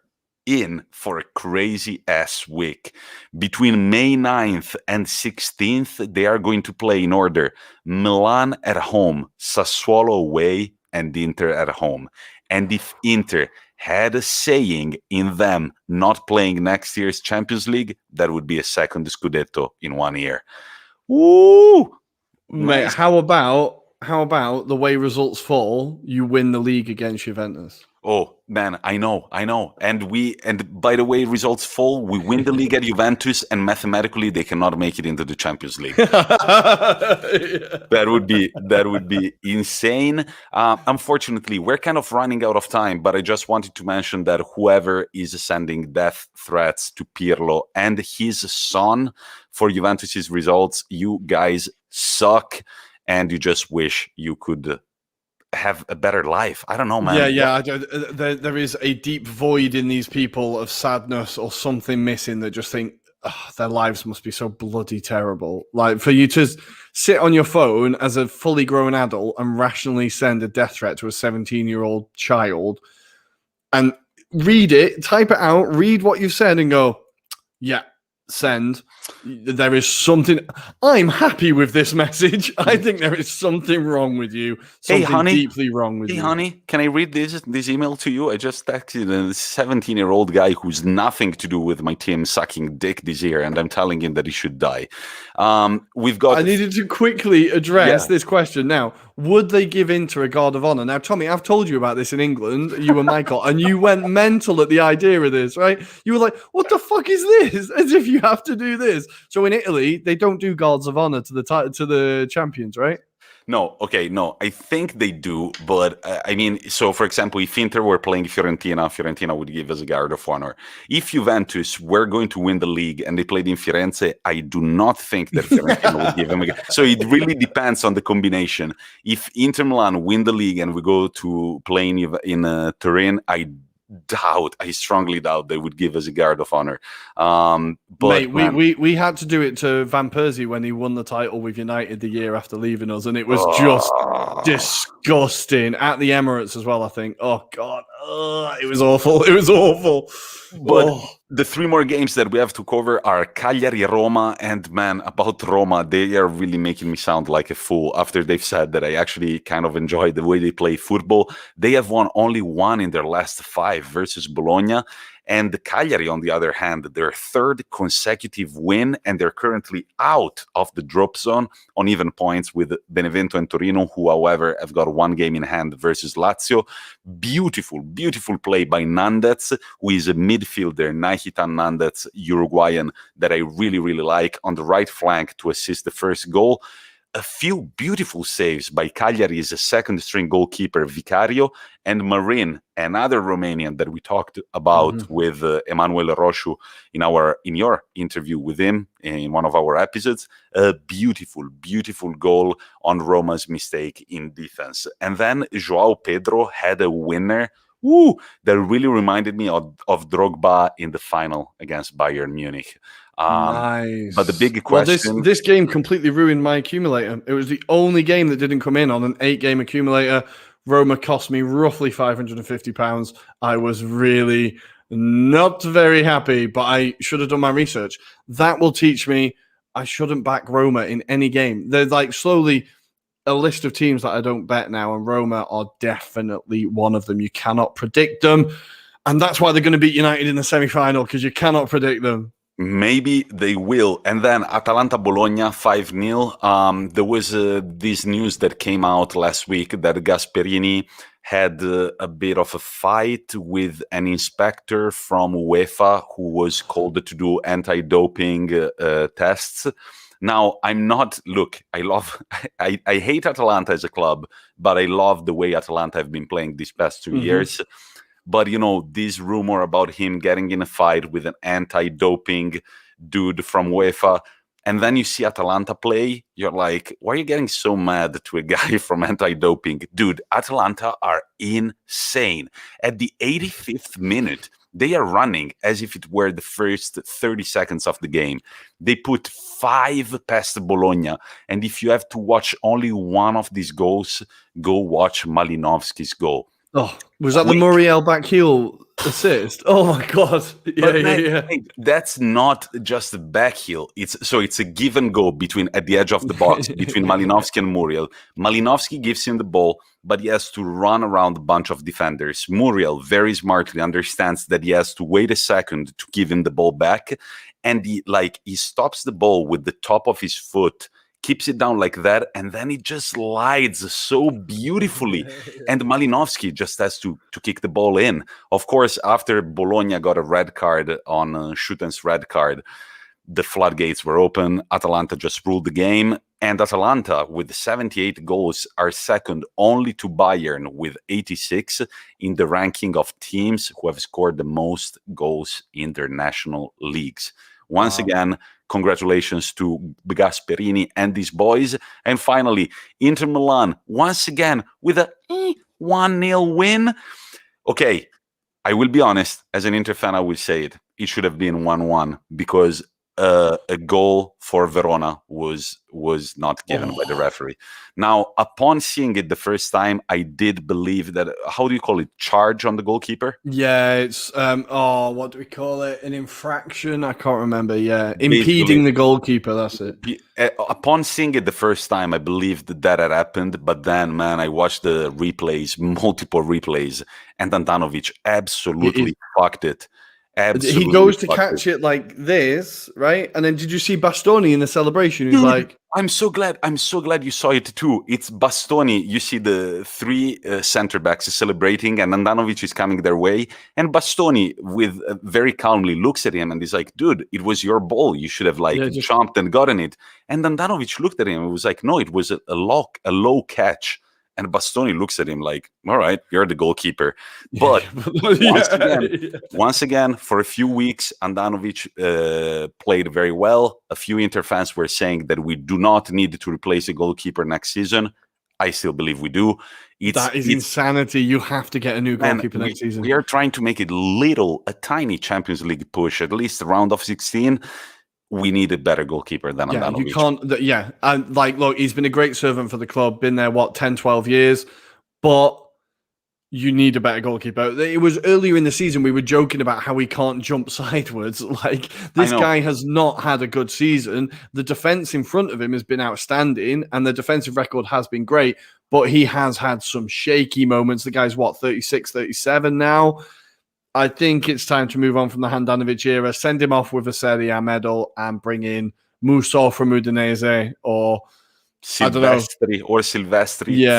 in for a crazy-ass week. Between May 9th and 16th, they are going to play in order Milan at home, Sassuolo away, and Inter at home. And if Inter had a saying in them not playing next year's Champions League, that would be a second Scudetto in 1 year. Woo! Mate, how about the way results fall, you win the league against Juventus? Oh man, I know. And by the way, results fall. We win the league at Juventus, and mathematically they cannot make it into the Champions League. That would be insane. Unfortunately, we're kind of running out of time, but I just wanted to mention that whoever is sending death threats to Pirlo and his son for Juventus's results, you guys suck, and you just wish you could have a better life. I don't know, man. There is a deep void in these people of sadness or something missing that just think their lives must be so bloody terrible. Like, for you to sit on your phone as a fully grown adult and rationally send a death threat to a 17-year-old child and read it, type it out, read what you've said and go, yeah, send. There is something. I'm happy with this message. I think there is something wrong with you. Something honey, deeply wrong with you. Hey, honey, can I read this email to you? I just texted a 17-year-old guy who's nothing to do with my team sucking dick this year, and I'm telling him that he should die. We've got. I needed to quickly address this question now. Would they give in to a guard of honor? Now, Tommy, I've told you about this in England, you and Michael, and you went mental at the idea of this, right? You were like, what the fuck is this? As if you have to do this. So in Italy, they don't do guards of honor to the champions, right? No, I think they do, but I mean, so for example, if Inter were playing Fiorentina would give us a guard of honor. If Juventus were going to win the league and they played in Firenze, I do not think that Fiorentina would give them a guard. So it really depends on the combination. If Inter Milan win the league and we go to play in Turin, I strongly doubt they would give us a guard of honor. But mate, we had to do it to Van Persie when he won the title with United the year after leaving us, and it was just disgusting at the Emirates as well. I think. Oh God, it was awful. It was awful. But the three more games that we have to cover are Cagliari, Roma, and man, about Roma, they are really making me sound like a fool after they've said that I actually kind of enjoy the way they play football. They have won only one in their last 5 versus Bologna. And the Cagliari, on the other hand, their 3rd consecutive win, and they're currently out of the drop zone on even points with Benevento and Torino, who, however, have got 1 game in hand versus Lazio. Beautiful, beautiful play by Nandez, who is a midfielder, Nahitan Nandez, Uruguayan, that I really, really like, on the right flank to assist the first goal. A few beautiful saves by Cagliari's 2nd-string goalkeeper Vicario, and Marin, another Romanian that we talked about with Emanuele Roșu in your interview with him in one of our episodes. A beautiful, beautiful goal on Roma's mistake in defense. And then João Pedro had a winner that really reminded me of Drogba in the final against Bayern Munich. Nice. But the big question... Well, this game completely ruined my accumulator. It was the only game that didn't come in on an 8-game accumulator. Roma cost me roughly £550. I was really not very happy, but I should have done my research. That will teach me I shouldn't back Roma in any game. There's like slowly a list of teams that I don't bet now, and Roma are definitely one of them. You cannot predict them, and that's why they're going to beat United in the semi-final, because you cannot predict them. Maybe they will. And then Atalanta-Bologna 5-0. There was this news that came out last week that Gasperini had a bit of a fight with an inspector from UEFA who was called to do anti-doping tests. Now, I hate Atalanta as a club, but I love the way Atalanta have been playing these past 2 years. But, this rumor about him getting in a fight with an anti-doping dude from UEFA, and then you see Atalanta play, you're like, why are you getting so mad to a guy from anti-doping? Dude, Atalanta are insane. At the 85th minute, they are running as if it were the first 30 seconds of the game. They put 5 past Bologna, and if you have to watch only one of these goals, go watch Malinovski's goal. Oh, was that the Muriel back heel assist? Oh my God. Yeah. That's not just a back heel. It's a give and go at the edge of the box between Malinovski and Muriel. Malinovski gives him the ball, but he has to run around a bunch of defenders. Muriel very smartly understands that he has to wait a second to give him the ball back, and he stops the ball with the top of his foot, keeps it down like that, and then it just slides so beautifully. And Malinovsky just has to kick the ball in. Of course, after Bologna got a red card on Schuten's red card, the floodgates were open. Atalanta just ruled the game. And Atalanta, with 78 goals, are second only to Bayern with 86 in the ranking of teams who have scored the most goals in their national leagues. Once again, congratulations to Gasperini and these boys. And finally, Inter Milan, once again, with a 1-0 win. Okay, I will be honest, as an Inter fan, I will say it. It should have been 1-1 because a goal for Verona was not given by the referee. Now, upon seeing it the first time, I did believe that, how do you call it, charge on the goalkeeper? Yeah, it's what do we call it? An infraction? I can't remember. Yeah, impeding the goalkeeper. That's it. Upon seeing it the first time, I believed that had happened. But then, man, I watched the replays, multiple replays, and Andanovic absolutely fucked it. Absolutely, he goes to catch it like this, right? And then did you see Bastoni in the celebration? He's like, I'm so glad you saw it too. It's Bastoni. You see the three center backs celebrating, and Andanovic is coming their way. And Bastoni, with very calmly, looks at him and he's like, "Dude, it was your ball. You should have jumped and gotten it." And Andanovic looked at him and was like, "No, it was a low catch." And Bastoni looks at him like, "All right, you're the goalkeeper." But once again, for a few weeks, Andanovic played very well. A few Inter fans were saying that we do not need to replace a goalkeeper next season. I still believe we do. That is insanity. You have to get a new goalkeeper next season. We are trying to make it a tiny Champions League push, at least round of 16. We need a better goalkeeper than Andanovic. You can't, and look, he's been a great servant for the club, been there, 10, 12 years, but you need a better goalkeeper. It was earlier in the season, we were joking about how he can't jump sideways. This guy has not had a good season. The defense in front of him has been outstanding, and the defensive record has been great, but he has had some shaky moments. The guy's 36, 37 now. I think it's time to move on from the Handanovic era, send him off with a Serie A medal, and bring in Musso from Udinese or Silvestri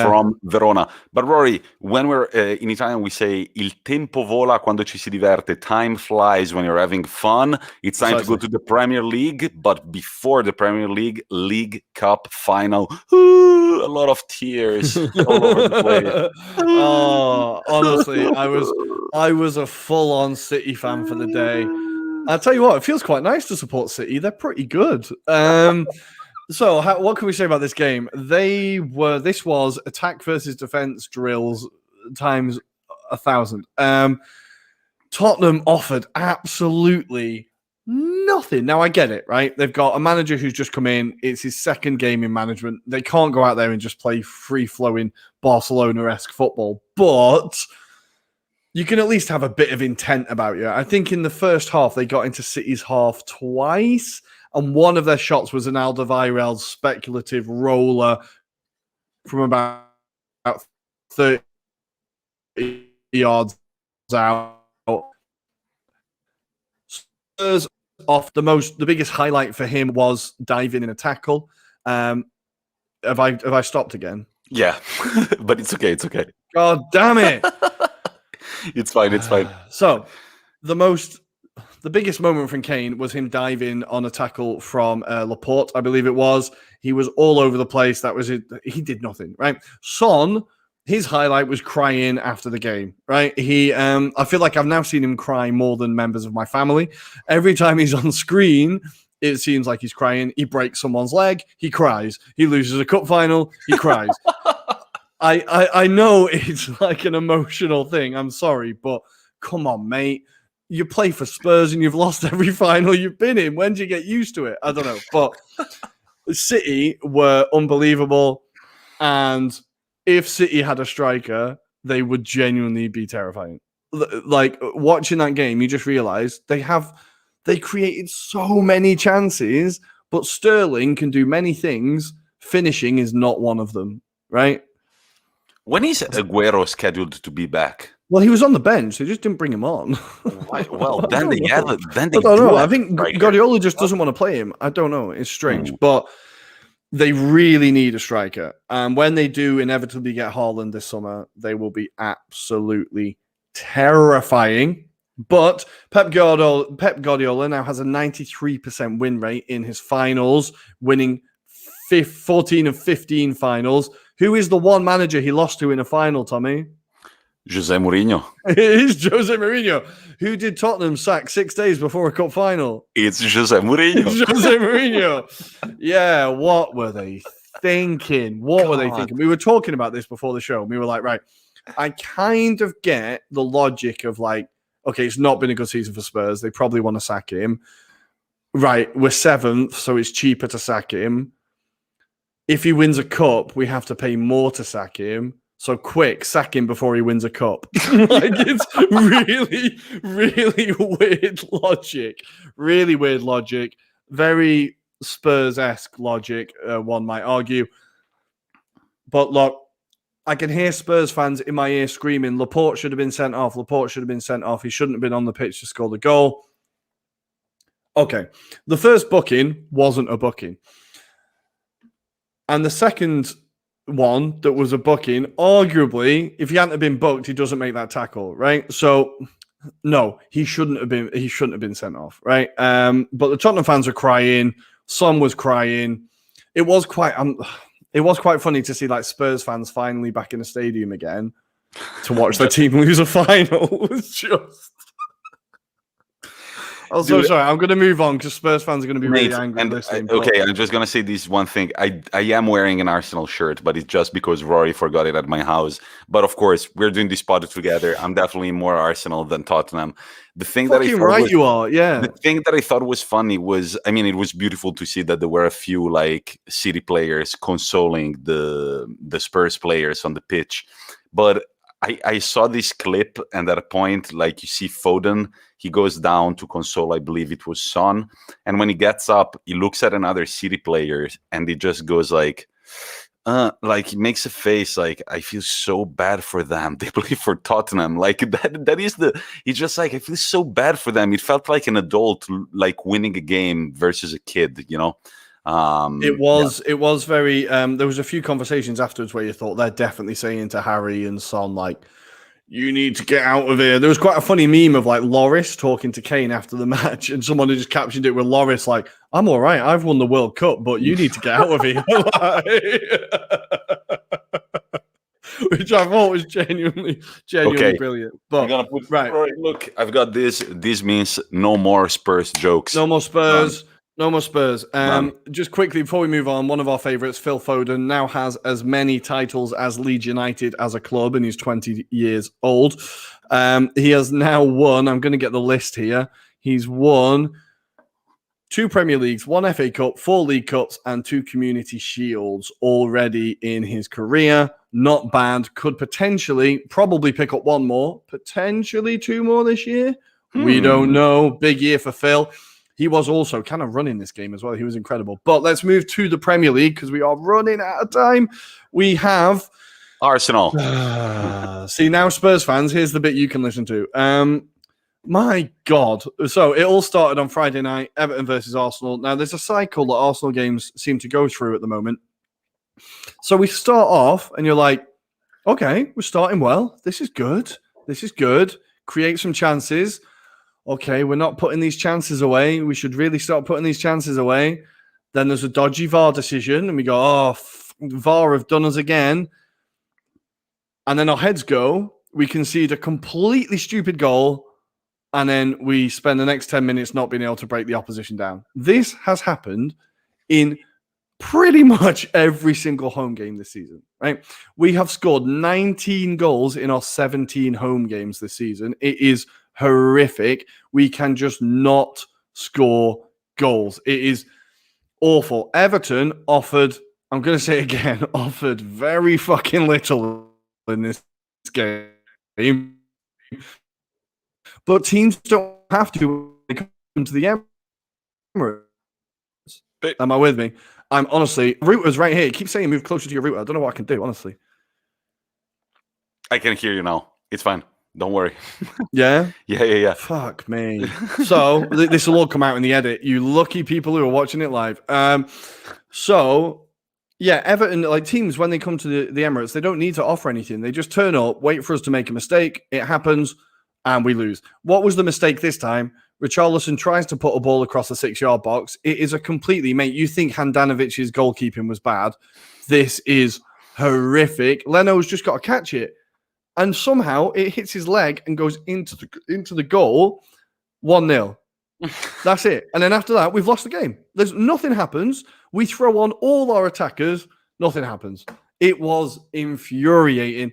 from Verona. But Rory, when we're in Italian, we say il tempo vola quando ci si diverte. Time flies when you're having fun. It's time to go to the Premier League, but before the Premier League, League Cup final. Ooh, a lot of tears all over the place. Honestly, I was a full-on City fan for the day. I'll tell you what, it feels quite nice to support City. They're pretty good. So, what can we say about this game? This was attack versus defense drills times 1,000. Tottenham offered absolutely nothing. Now, I get it, right? They've got a manager who's just come in. It's his second game in management. They can't go out there and just play free-flowing Barcelona-esque football, but you can at least have a bit of intent about you. I think in the first half, they got into City's half twice, and one of their shots was an Alderweireld speculative roller from about 30 yards out. Spurs off the biggest highlight for him was diving in a tackle. Have I stopped again? Yeah, but it's okay. It's okay. God damn it! It's fine. It's fine. So the biggest moment from Kane was him diving on a tackle from Laporte, I believe it was. He was all over the place. That was it. He did nothing, right? Son, his highlight was crying after the game, right? I feel like I've now seen him cry more than members of my family. Every time he's on screen, it seems like he's crying. He breaks someone's leg, he cries. He loses a cup final, he cries. I know it's like an emotional thing. I'm sorry, but come on, mate. You play for Spurs and you've lost every final you've been in. When do you get used to it? I don't know. But City were unbelievable. And if City had a striker, they would genuinely be terrifying. Like, watching that game, you just realize they created so many chances, but Sterling can do many things. Finishing is not one of them, right? When is Aguero scheduled to be back? Well, he was on the bench. They just didn't bring him on. Well, then they have it. Then they I don't know. I think Guardiola just doesn't want to play him. I don't know. It's strange. But They really need a striker. And when they do inevitably get Haaland this summer, they will be absolutely terrifying. But Pep Guardiola now has a 93% win rate in his finals, winning 14 of 15 finals. Who is the one manager he lost to in a final, Tommy? Jose Mourinho. It is Jose Mourinho. Who did Tottenham sack 6 days before a cup final? It's Jose Mourinho. Jose Mourinho. Yeah, what were they thinking? What were they thinking? We were talking about this before the show. And we were like, right, I kind of get the logic of like, okay, it's not been a good season for Spurs. They probably want to sack him. Right, we're 7th, so it's cheaper to sack him. If he wins a cup, we have to pay more to sack him. So quick, sack him before he wins a cup. Like, it's really, really weird logic. Really weird logic. Very Spurs-esque logic, one might argue. But look, I can hear Spurs fans in my ear screaming, Laporte should have been sent off. Laporte should have been sent off. He shouldn't have been on the pitch to score the goal. Okay, the first booking wasn't a booking. And the second one that was a booking, arguably, if he hadn't have been booked, he doesn't make that tackle, right? So, no, he shouldn't have been sent off, right? But the Tottenham fans were crying. Son was crying. It was quite funny to see like Spurs fans finally back in the stadium again to watch their team lose a final. It was just. I'm so sorry. I'm going to move on because Spurs fans are going to be really angry. Okay, I'm just going to say this one thing. I am wearing an Arsenal shirt, but it's just because Rory forgot it at my house. But of course, we're doing this pod together. I'm definitely more Arsenal than Tottenham. The thing that I thought you are, yeah. The thing that I thought was funny was, I mean, it was beautiful to see that there were a few like City players consoling the Spurs players on the pitch, but I saw this clip, and at a point, like you see Foden, he goes down to console, I believe it was Son, and when he gets up, he looks at another City player, and he just goes like he makes a face like, I feel so bad for them. They play for Tottenham. Like he's just like, I feel so bad for them. It felt like an adult like winning a game versus a kid, you know? It was very there was a few conversations afterwards where you thought they're definitely saying to Harry and Son like, you need to get out of here. There was quite a funny meme of like Loris talking to Kane after the match, and someone had just captioned it with Loris like, I'm all right, I've won the World Cup, but you need to get out of here. Which I thought was genuinely okay. Brilliant. But I'm gonna put, right, look, I've got this. This means no more Spurs jokes. No more Spurs. No more Spurs. Just quickly before we move on, one of our favourites, Phil Foden, now has as many titles as Leeds United as a club, and he's 20 years old. He has now won, I'm going to get the list here, he's won 2 Premier Leagues, 1 FA Cup, 4 League Cups, and 2 Community Shields already in his career. Not bad. Could probably pick up 1 more, potentially 2 more this year. We don't know. Big year for Phil. He was also kind of running this game as well. He was incredible. But let's move to the Premier League because we are running out of time. We have Arsenal. See, now Spurs fans, here's the bit you can listen to. My God. So it all started on Friday night, Everton versus Arsenal. Now, there's a cycle that Arsenal games seem to go through at the moment. So we start off and you're like, okay, we're starting well. This is good. Create some chances. Okay, we're not putting these chances away. We should really start putting these chances away. Then there's a dodgy VAR decision, and we go, VAR have done us again. And then our heads go. We concede a completely stupid goal, and then we spend the next 10 minutes not being able to break the opposition down. This has happened in pretty much every single home game this season, right? We have scored 19 goals in our 17 home games this season. It is horrific. We can just not score goals. It is awful. Everton offered, I'm going to say it again, offered very fucking little in this game. But teams don't have to come to the Emirates. Am I with me? I'm honestly, router's right here. Keep saying move closer to your router. I don't know what I can do, honestly. I can hear you now. It's fine. Don't worry. Yeah? Yeah. Fuck me. So, this will all come out in the edit. You lucky people who are watching it live. So, Yeah, Everton, like teams, when they come to the Emirates, they don't need to offer anything. They just turn up, wait for us to make a mistake. It happens, and we lose. What was the mistake this time? Richarlison tries to put a ball across the 6-yard box. It is a completely, mate, you think Handanovic's goalkeeping was bad. This is horrific. Leno's just got to catch it. And somehow it hits his leg and goes into the goal. 1-0. That's it. And then after that, we've lost the game. Nothing happens. We throw on all our attackers. Nothing happens. It was infuriating.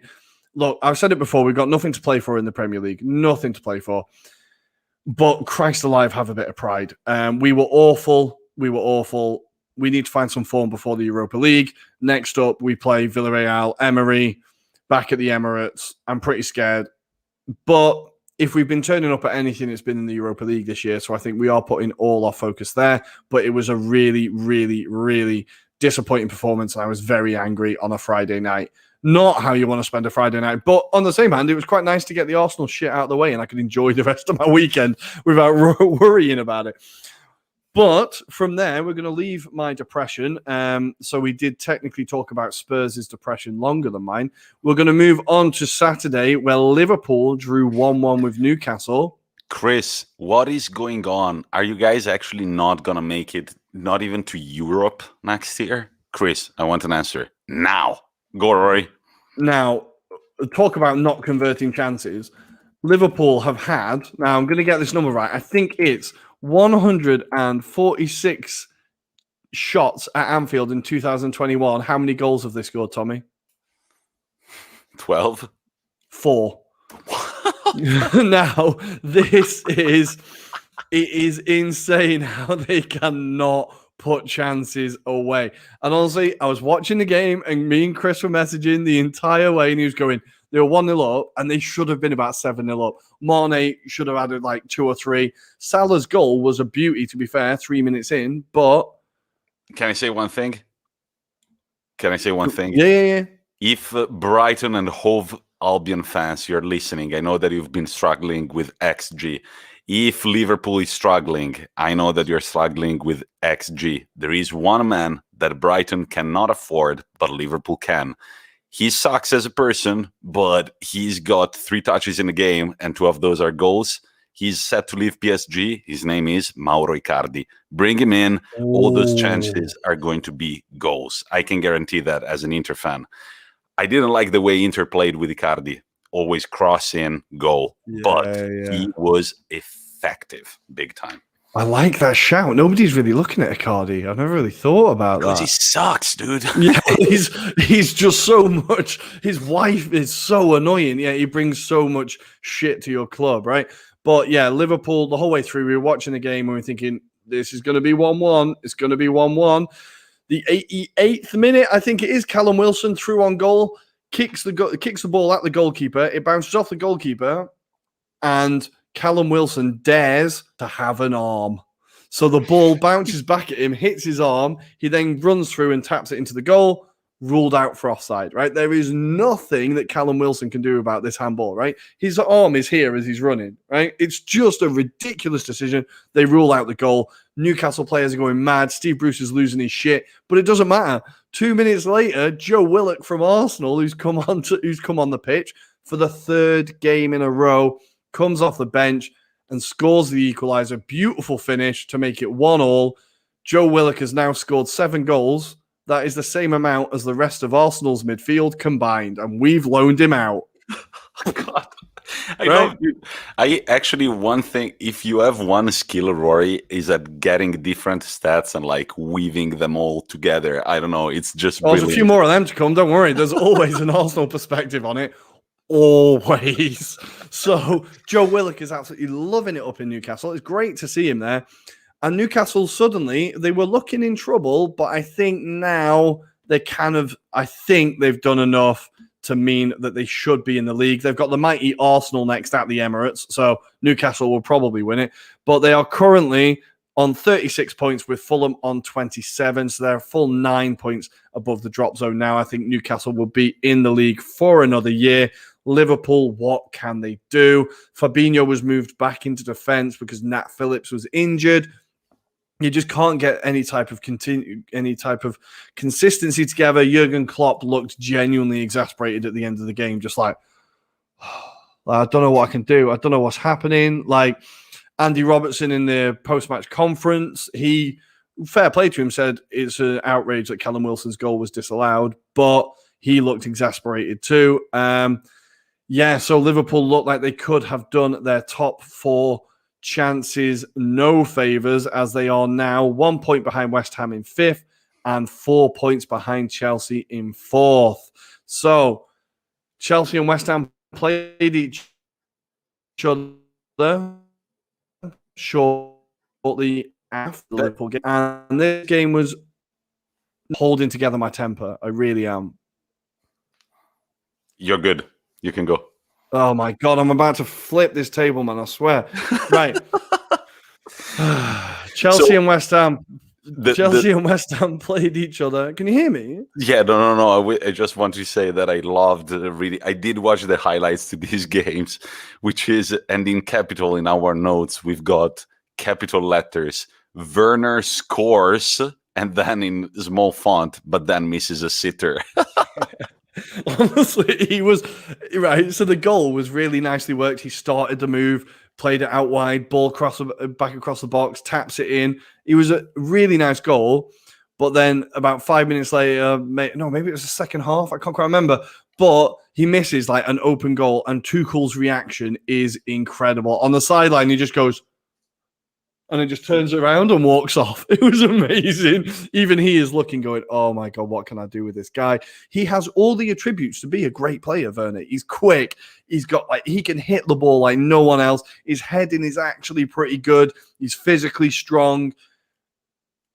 Look, I've said it before. We've got nothing to play for in the Premier League. Nothing to play for. But Christ alive, have a bit of pride. We were awful. We were awful. We need to find some form before the Europa League. Next up, we play Villarreal, Emery, back at the Emirates. I'm pretty scared. But if we've been turning up at anything, it's been in the Europa League this year. So I think we are putting all our focus there. But it was a really, really, really disappointing performance. And I was very angry on a Friday night. Not how you want to spend a Friday night. But on the same hand, it was quite nice to get the Arsenal shit out of the way and I could enjoy the rest of my weekend without worrying about it. But from there, we're going to leave my depression. So we did technically talk about Spurs' depression longer than mine. We're going to move on to Saturday, where Liverpool drew 1-1 with Newcastle. Chris, what is going on? Are you guys actually not going to make it, not even to Europe next year? Chris, I want an answer now. Go, Rory. Now, talk about not converting chances. Liverpool have had, now I'm going to get this number right, I think it's 146 shots at Anfield in 2021. How many goals have they scored, Tommy? 12. 4. Now, it is insane how they cannot put chances away. And honestly, I was watching the game and me and Chris were messaging the entire way and he was going, they were 1-0 up and they should have been about 7-0 up. Mane should have added like 2 or 3. Salah's goal was a beauty, to be fair, 3 minutes in, but... Can I say one thing? Yeah. If Brighton and Hove Albion fans, you're listening, I know that you've been struggling with XG. If Liverpool is struggling, I know that you're struggling with XG. There is one man that Brighton cannot afford, but Liverpool can. He sucks as a person, but he's got 3 touches in the game, and 2 of those are goals. He's set to leave PSG. His name is Mauro Icardi. Bring him in. All those chances are going to be goals. I can guarantee that as an Inter fan. I didn't like the way Inter played with Icardi. Always cross in, goal. He was effective big time. I like that shout. Nobody's really looking at Icardi. I've never really thought about that. Because he sucks, dude. Yeah, he's just so much. His wife is so annoying. Yeah, he brings so much shit to your club, right? But yeah, Liverpool, the whole way through, we were watching the game and we were thinking, this is going to be 1-1. It's going to be 1-1. The 88th minute, I think it is, Callum Wilson through on goal, kicks the ball at the goalkeeper. It bounces off the goalkeeper and Callum Wilson dares to have an arm. So the ball bounces back at him, hits his arm. He then runs through and taps it into the goal. Ruled out for offside, right? There is nothing that Callum Wilson can do about this handball, right? His arm is here as he's running, right? It's just a ridiculous decision. They rule out the goal. Newcastle players are going mad. Steve Bruce is losing his shit, but it doesn't matter. 2 minutes later, Joe Willock from Arsenal, who's come on the pitch for the 3rd game in a row, comes off the bench and scores the equalizer. Beautiful finish to make it 1-1. Joe Willock has now scored 7 goals. That is the same amount as the rest of Arsenal's midfield combined, and we've loaned him out. God. I actually, one thing, if you have one skill, Rory, is at getting different stats and like weaving them all together. I don't know. It's just there's a few more of them to come. Don't worry. There's always an Arsenal perspective on it. Always. So Joe Willock is absolutely loving it up in Newcastle. It's great to see him there. And Newcastle, suddenly, they were looking in trouble, but I think now they've done enough to mean that they should be in the league. They've got the mighty Arsenal next at the Emirates, so Newcastle will probably win it. But they are currently on 36 points with Fulham on 27, so they're a full 9 points above the drop zone now. I think Newcastle will be in the league for another year. Liverpool, what can they do? Fabinho was moved back into defence because Nat Phillips was injured. You just can't get any type of consistency together. Jurgen Klopp looked genuinely exasperated at the end of the game, just like, I don't know what I can do. I don't know what's happening. Like Andy Robertson in the post-match conference, he, fair play to him, said it's an outrage that Callum Wilson's goal was disallowed, but he looked exasperated too. So Liverpool looked like they could have done their top 4 chances no favours, as they are now 1 point behind West Ham in 5th and 4 points behind Chelsea in 4th. So Chelsea and West Ham played each other shortly after the Liverpool game, and this game was holding together my temper. I really am. You're good. You can go. Oh my God, I'm about to flip this table, man, I swear. Right. Chelsea and West Ham. And West Ham played each other. Can you hear me? Yeah, no. I just want to say that I loved I did watch the highlights to these games, which is, and in capital in our notes, we've got capital letters. Werner scores, and then in small font, but then misses a sitter. Honestly, he was right. So the goal was really nicely worked. He started the move, played it out wide, ball back across the box, taps it in. It was a really nice goal. But then about 5 minutes later, maybe it was the second half. I can't quite remember. But he misses like an open goal, and Tuchel's reaction is incredible. On the sideline, he just goes, and it just turns around and walks off. It was amazing. Even he is looking, going, oh my God, what can I do with this guy? He has all the attributes to be a great player, Werner. He's quick. He's got he can hit the ball like no one else. His heading is actually pretty good. He's physically strong.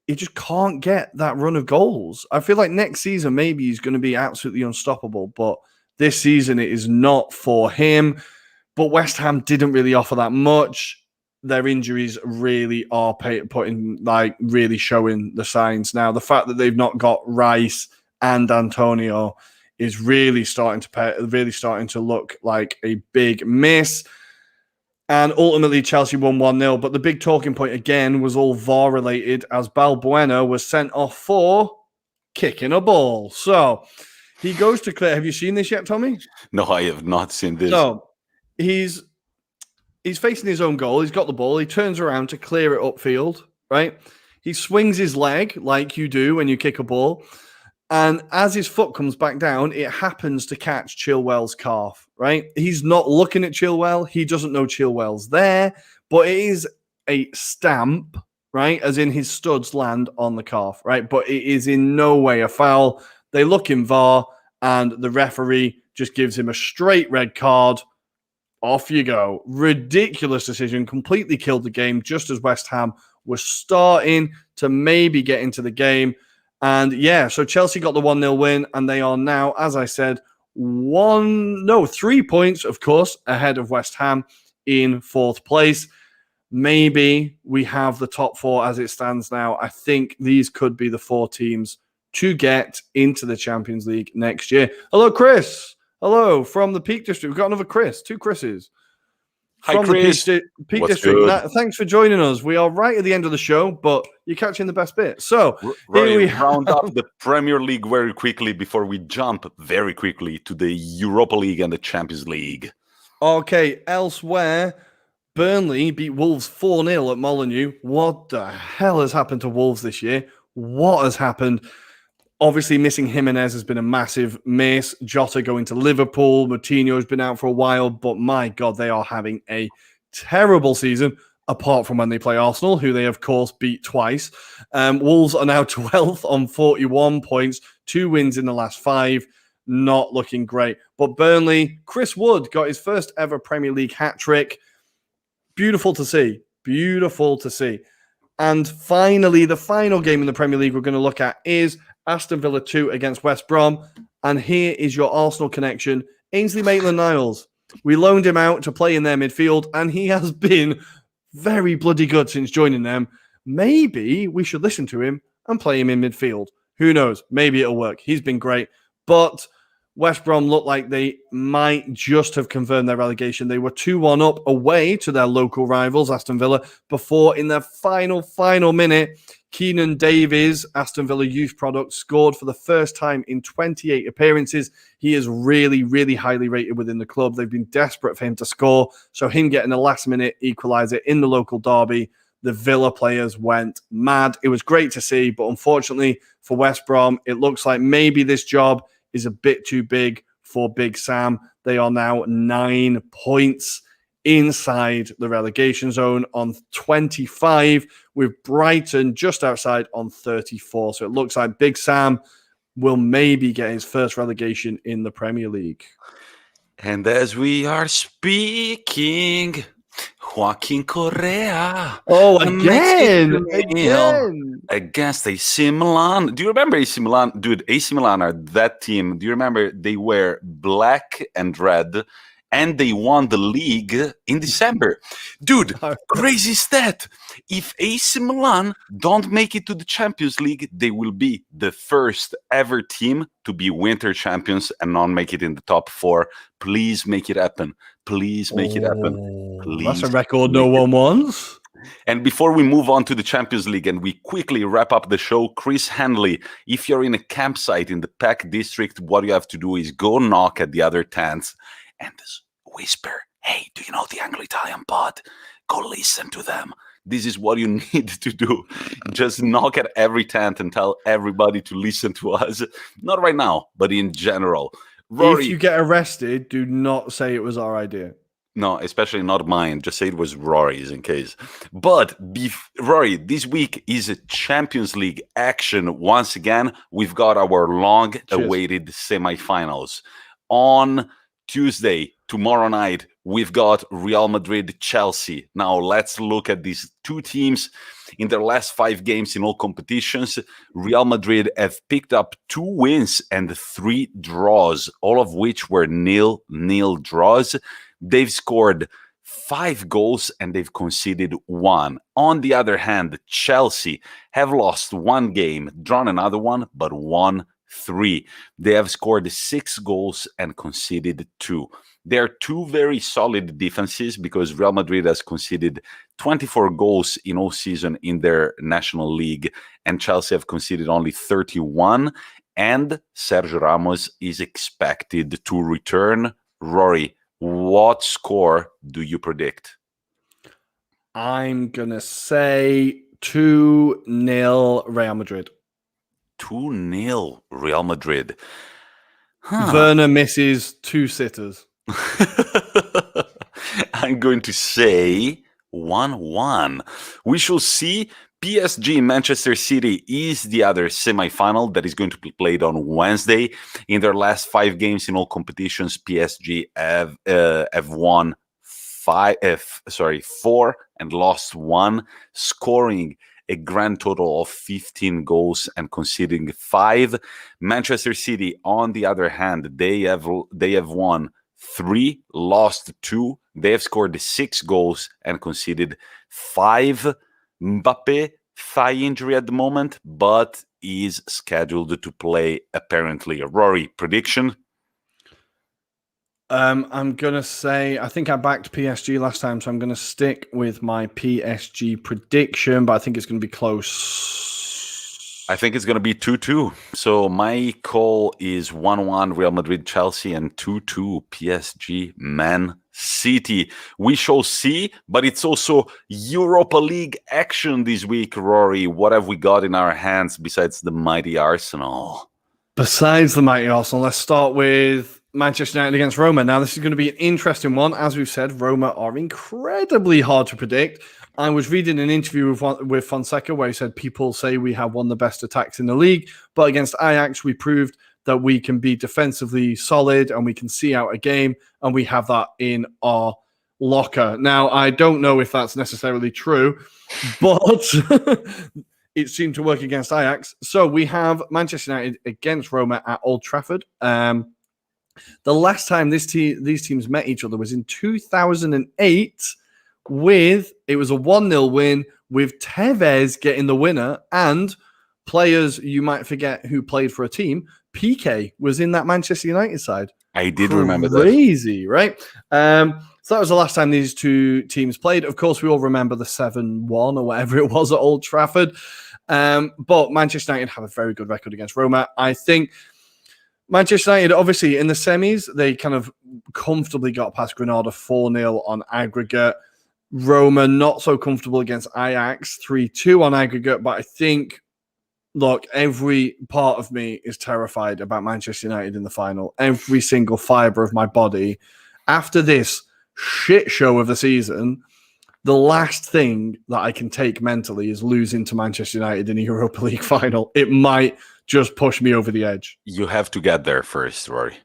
He just can't get that run of goals. I feel like next season, maybe he's going to be absolutely unstoppable, but this season it is not for him. But West Ham didn't really offer that much. Their injuries really are really showing the signs now. The fact that they've not got Rice and Antonio is really starting to look like a big miss. And ultimately, Chelsea won 1-0. But the big talking point again was all VAR related, as Balbuena was sent off for kicking a ball. So he goes to clear. Have you seen this yet, Tommy? No, I have not seen this. So he's facing his own goal. He's got the ball. He turns around to clear it upfield, right? He swings his leg like you do when you kick a ball. And as his foot comes back down, it happens to catch Chilwell's calf, right? He's not looking at Chilwell. He doesn't know Chilwell's there, but it is a stamp, right? As in his studs land on the calf, right? But it is in no way a foul. They look in VAR, and the referee just gives him a straight red card. Off you go. Ridiculous decision. Completely killed the game just as West Ham was starting to maybe get into the game. And so Chelsea got the 1-0 win, and they are now, as I said, 3 points, of course, ahead of West Ham in 4th place. Maybe we have the top 4 as it stands now. I think these could be the 4 teams to get into the Champions League next year. Hello, Chris. Hello, from the Peak District. We've got another Chris, 2 Chris's. Hi, Chris. The Peak District. Thanks for joining us. We are right at the end of the show, but you're catching the best bit. So, here we round up the Premier League very quickly before we jump very quickly to the Europa League and the Champions League. Okay, elsewhere, Burnley beat Wolves 4-0 at Molineux. What the hell has happened to Wolves this year? What has happened? Obviously, missing Jimenez has been a massive miss. Jota going to Liverpool. Moutinho's been out for a while, but my God, they are having a terrible season, apart from when they play Arsenal, who they, of course, beat twice. Wolves are now 12th on 41 points, 2 wins in the last 5. Not looking great. But Burnley, Chris Wood got his first ever Premier League hat-trick. Beautiful to see. Beautiful to see. And finally, the final game in the Premier League we're going to look at is Aston Villa 2 against West Brom. And here is your Arsenal connection, Ainsley Maitland-Niles. We loaned him out to play in their midfield, and he has been very bloody good since joining them. Maybe we should listen to him and play him in midfield. Who knows? Maybe it'll work. He's been great. But West Brom looked like they might just have confirmed their relegation. They were 2-1 up away to their local rivals, Aston Villa, before in their final minute, Keenan Davies, Aston Villa youth product, scored for the first time in 28 appearances. He is really, really highly rated within the club. They've been desperate for him to score. So him getting a last-minute equaliser in the local derby, the Villa players went mad. It was great to see, but unfortunately for West Brom, it looks like maybe this job is a bit too big for Big Sam. They are now 9 points inside the relegation zone on 25, with Brighton just outside on 34. So it looks like Big Sam will maybe get his first relegation in the Premier League. And as we are speaking, Joaquin Correa. Oh, again. Against AC Milan. Do you remember AC Milan? Dude, AC Milan are that team. Do you remember they wear black and red and they won the league in December? Dude, crazy stat. If AC Milan don't make it to the Champions League, they will be the first ever team to be winter champions and not make it in the top 4. Please make it happen. Please make it happen. Please. That's a record no one wants. And before we move on to the Champions League and we quickly wrap up the show, Chris Henley, if you're in a campsite in the Peck District, what you have to do is go knock at the other tents and whisper, hey, do you know the Anglo-Italian pod? Go listen to them. This is what you need to do. Just knock at every tent and tell everybody to listen to us. Not right now, but in general. Rory, if you get arrested, do not say it was our idea. No, especially not mine. Just say it was Rory's in case. But Rory, this week is a Champions League action. Once again, we've got our long-awaited semifinals. On Tuesday, tomorrow night, we've got Real Madrid-Chelsea. Now, let's look at these two teams. In their last 5 games in all competitions, Real Madrid have picked up 2 wins and 3 draws, all of which were 0-0 draws. They've scored 5 goals and they've conceded 1. On the other hand, Chelsea have lost 1 game, drawn another one, but won 3. They have scored 6 goals and conceded 2. They are 2 very solid defenses because Real Madrid has conceded 24 goals in all season in their National League, and Chelsea have conceded only 31. And Sergio Ramos is expected to return. Rory, what score do you predict? I'm going to say 2-0 Real Madrid. 2-0 Real Madrid. Werner misses 2 sitters. I'm going to say 1-1. We shall see. PSG Manchester City is the other semifinal that is going to be played on Wednesday. In their last 5 games in all competitions, PSG have won 4 and lost 1, scoring a grand total of 15 goals and conceding 5. Manchester City, on the other hand, they have won 3, lost 2. They have scored 6 goals and conceded 5. Mbappe, thigh injury at the moment, but is scheduled to play apparently. Rory, prediction? I'm going to say, I think I backed PSG last time, so I'm going to stick with my PSG prediction, but I think it's going to be close. I think it's going to be 2-2. So my call is 1-1 Real Madrid Chelsea and 2-2 PSG Man City. We shall see, but it's also Europa League action this week, Rory. What have we got in our hands besides the mighty Arsenal? Besides the mighty Arsenal, let's start with Manchester United against Roma. Now, this is going to be an interesting one. As we've said, Roma are incredibly hard to predict. I was reading an interview with Fonseca where he said people say we have one of the best attacks in the league, but against Ajax, we proved that we can be defensively solid and we can see out a game, and we have that in our locker. Now, I don't know if that's necessarily true, but it seemed to work against Ajax. So we have Manchester United against Roma at Old Trafford. The last time these teams met each other was in 2008. It was a 1-0 win with Tevez getting the winner, and players you might forget who played for a team. PK was in that Manchester United side. I did remember that. Crazy, right? So that was the last time these two teams played. Of course, we all remember the 7-1 or whatever it was at Old Trafford. But Manchester United have a very good record against Roma. I think Manchester United, obviously, in the semis, they kind of comfortably got past Granada 4-0 on aggregate. Roma, not so comfortable against Ajax, 3-2 on aggregate. But I think, look, every part of me is terrified about Manchester United in the final. Every single fibre of my body. After this shit show of the season, the last thing that I can take mentally is losing to Manchester United in a Europa League final. It might just push me over the edge. You have to get there first, Rory.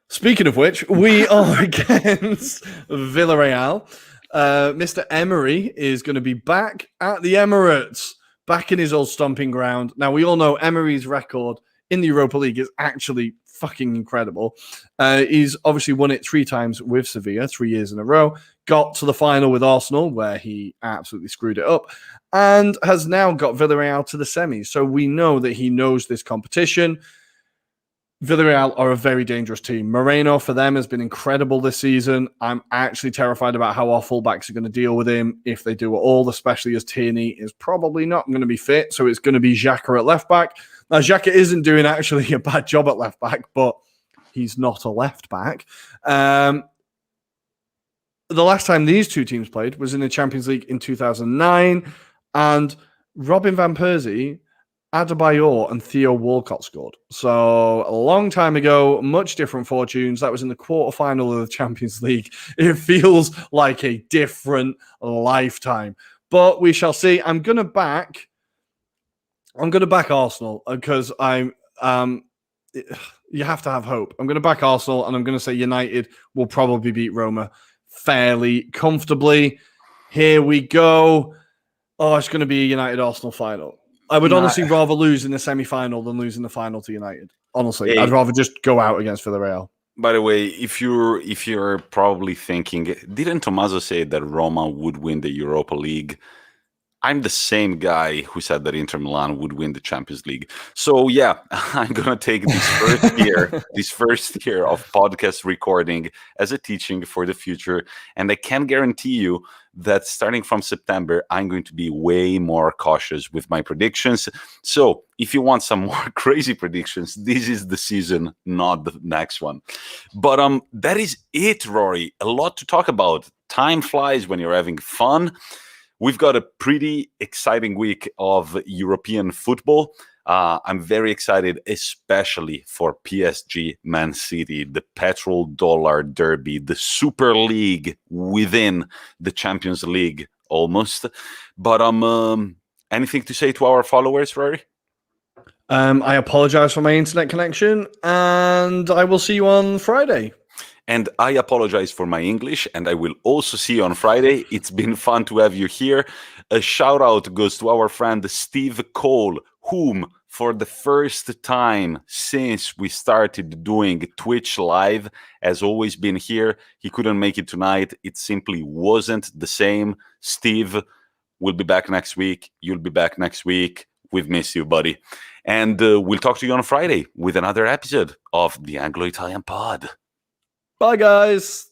Speaking of which, we are against Villarreal. Mr. Emery is going to be back at the Emirates, back in his old stomping ground. Now, we all know Emery's record in the Europa League is actually fucking incredible. He's obviously won it 3 times with Sevilla, 3 years in a row. Got to the final with Arsenal, where he absolutely screwed it up, and has now got Villarreal to the semis. So we know that he knows this competition. Villarreal are a very dangerous team. Moreno, for them, has been incredible this season. I'm actually terrified about how our fullbacks are going to deal with him, if they do at all, especially as Tierney is probably not going to be fit. So it's going to be Xhaka at left back. Now, Xhaka isn't doing actually a bad job at left back, but he's not a left back. The last time these two teams played was in the Champions League in 2009, and Robin van Persie, Adebayor, and Theo Walcott scored. So a long time ago, much different fortunes. That was in the quarterfinal of the Champions League. It feels like a different lifetime, but we shall see. I'm going to back Arsenal because you have to have hope. I'm going to back Arsenal, and I'm going to say United will probably beat Roma fairly comfortably. Here we go. Oh, it's going to be a United-Arsenal final. I would honestly rather lose in the semi-final than lose in the final to United. Honestly, I'd rather just go out against Villarreal. By the way, if you're probably thinking, didn't Tommaso say that Roma would win the Europa League? I'm the same guy who said that Inter Milan would win the Champions League. So yeah, I'm gonna take this first year of podcast recording as a teaching for the future, and I can guarantee you that starting from September, I'm going to be way more cautious with my predictions. So if you want some more crazy predictions, this is the season, not the next one. But that is it, Rory. A lot to talk about. Time flies when you're having fun. We've got a pretty exciting week of European football. I'm very excited, especially for PSG Man City, the petrol dollar derby, the Super League within the Champions League almost. But anything to say to our followers, Rory? I apologize for my internet connection, and I will see you on Friday. And I apologize for my English, and I will also see you on Friday. It's been fun to have you here. A shout out goes to our friend Steve Cole, whom for the first time since we started doing Twitch Live has always been here. He couldn't make it tonight. It simply wasn't the same. Steve will be back next week. You'll be back next week. We've missed you, buddy. And we'll talk to you on Friday with another episode of the Anglo-Italian Pod. Bye, guys.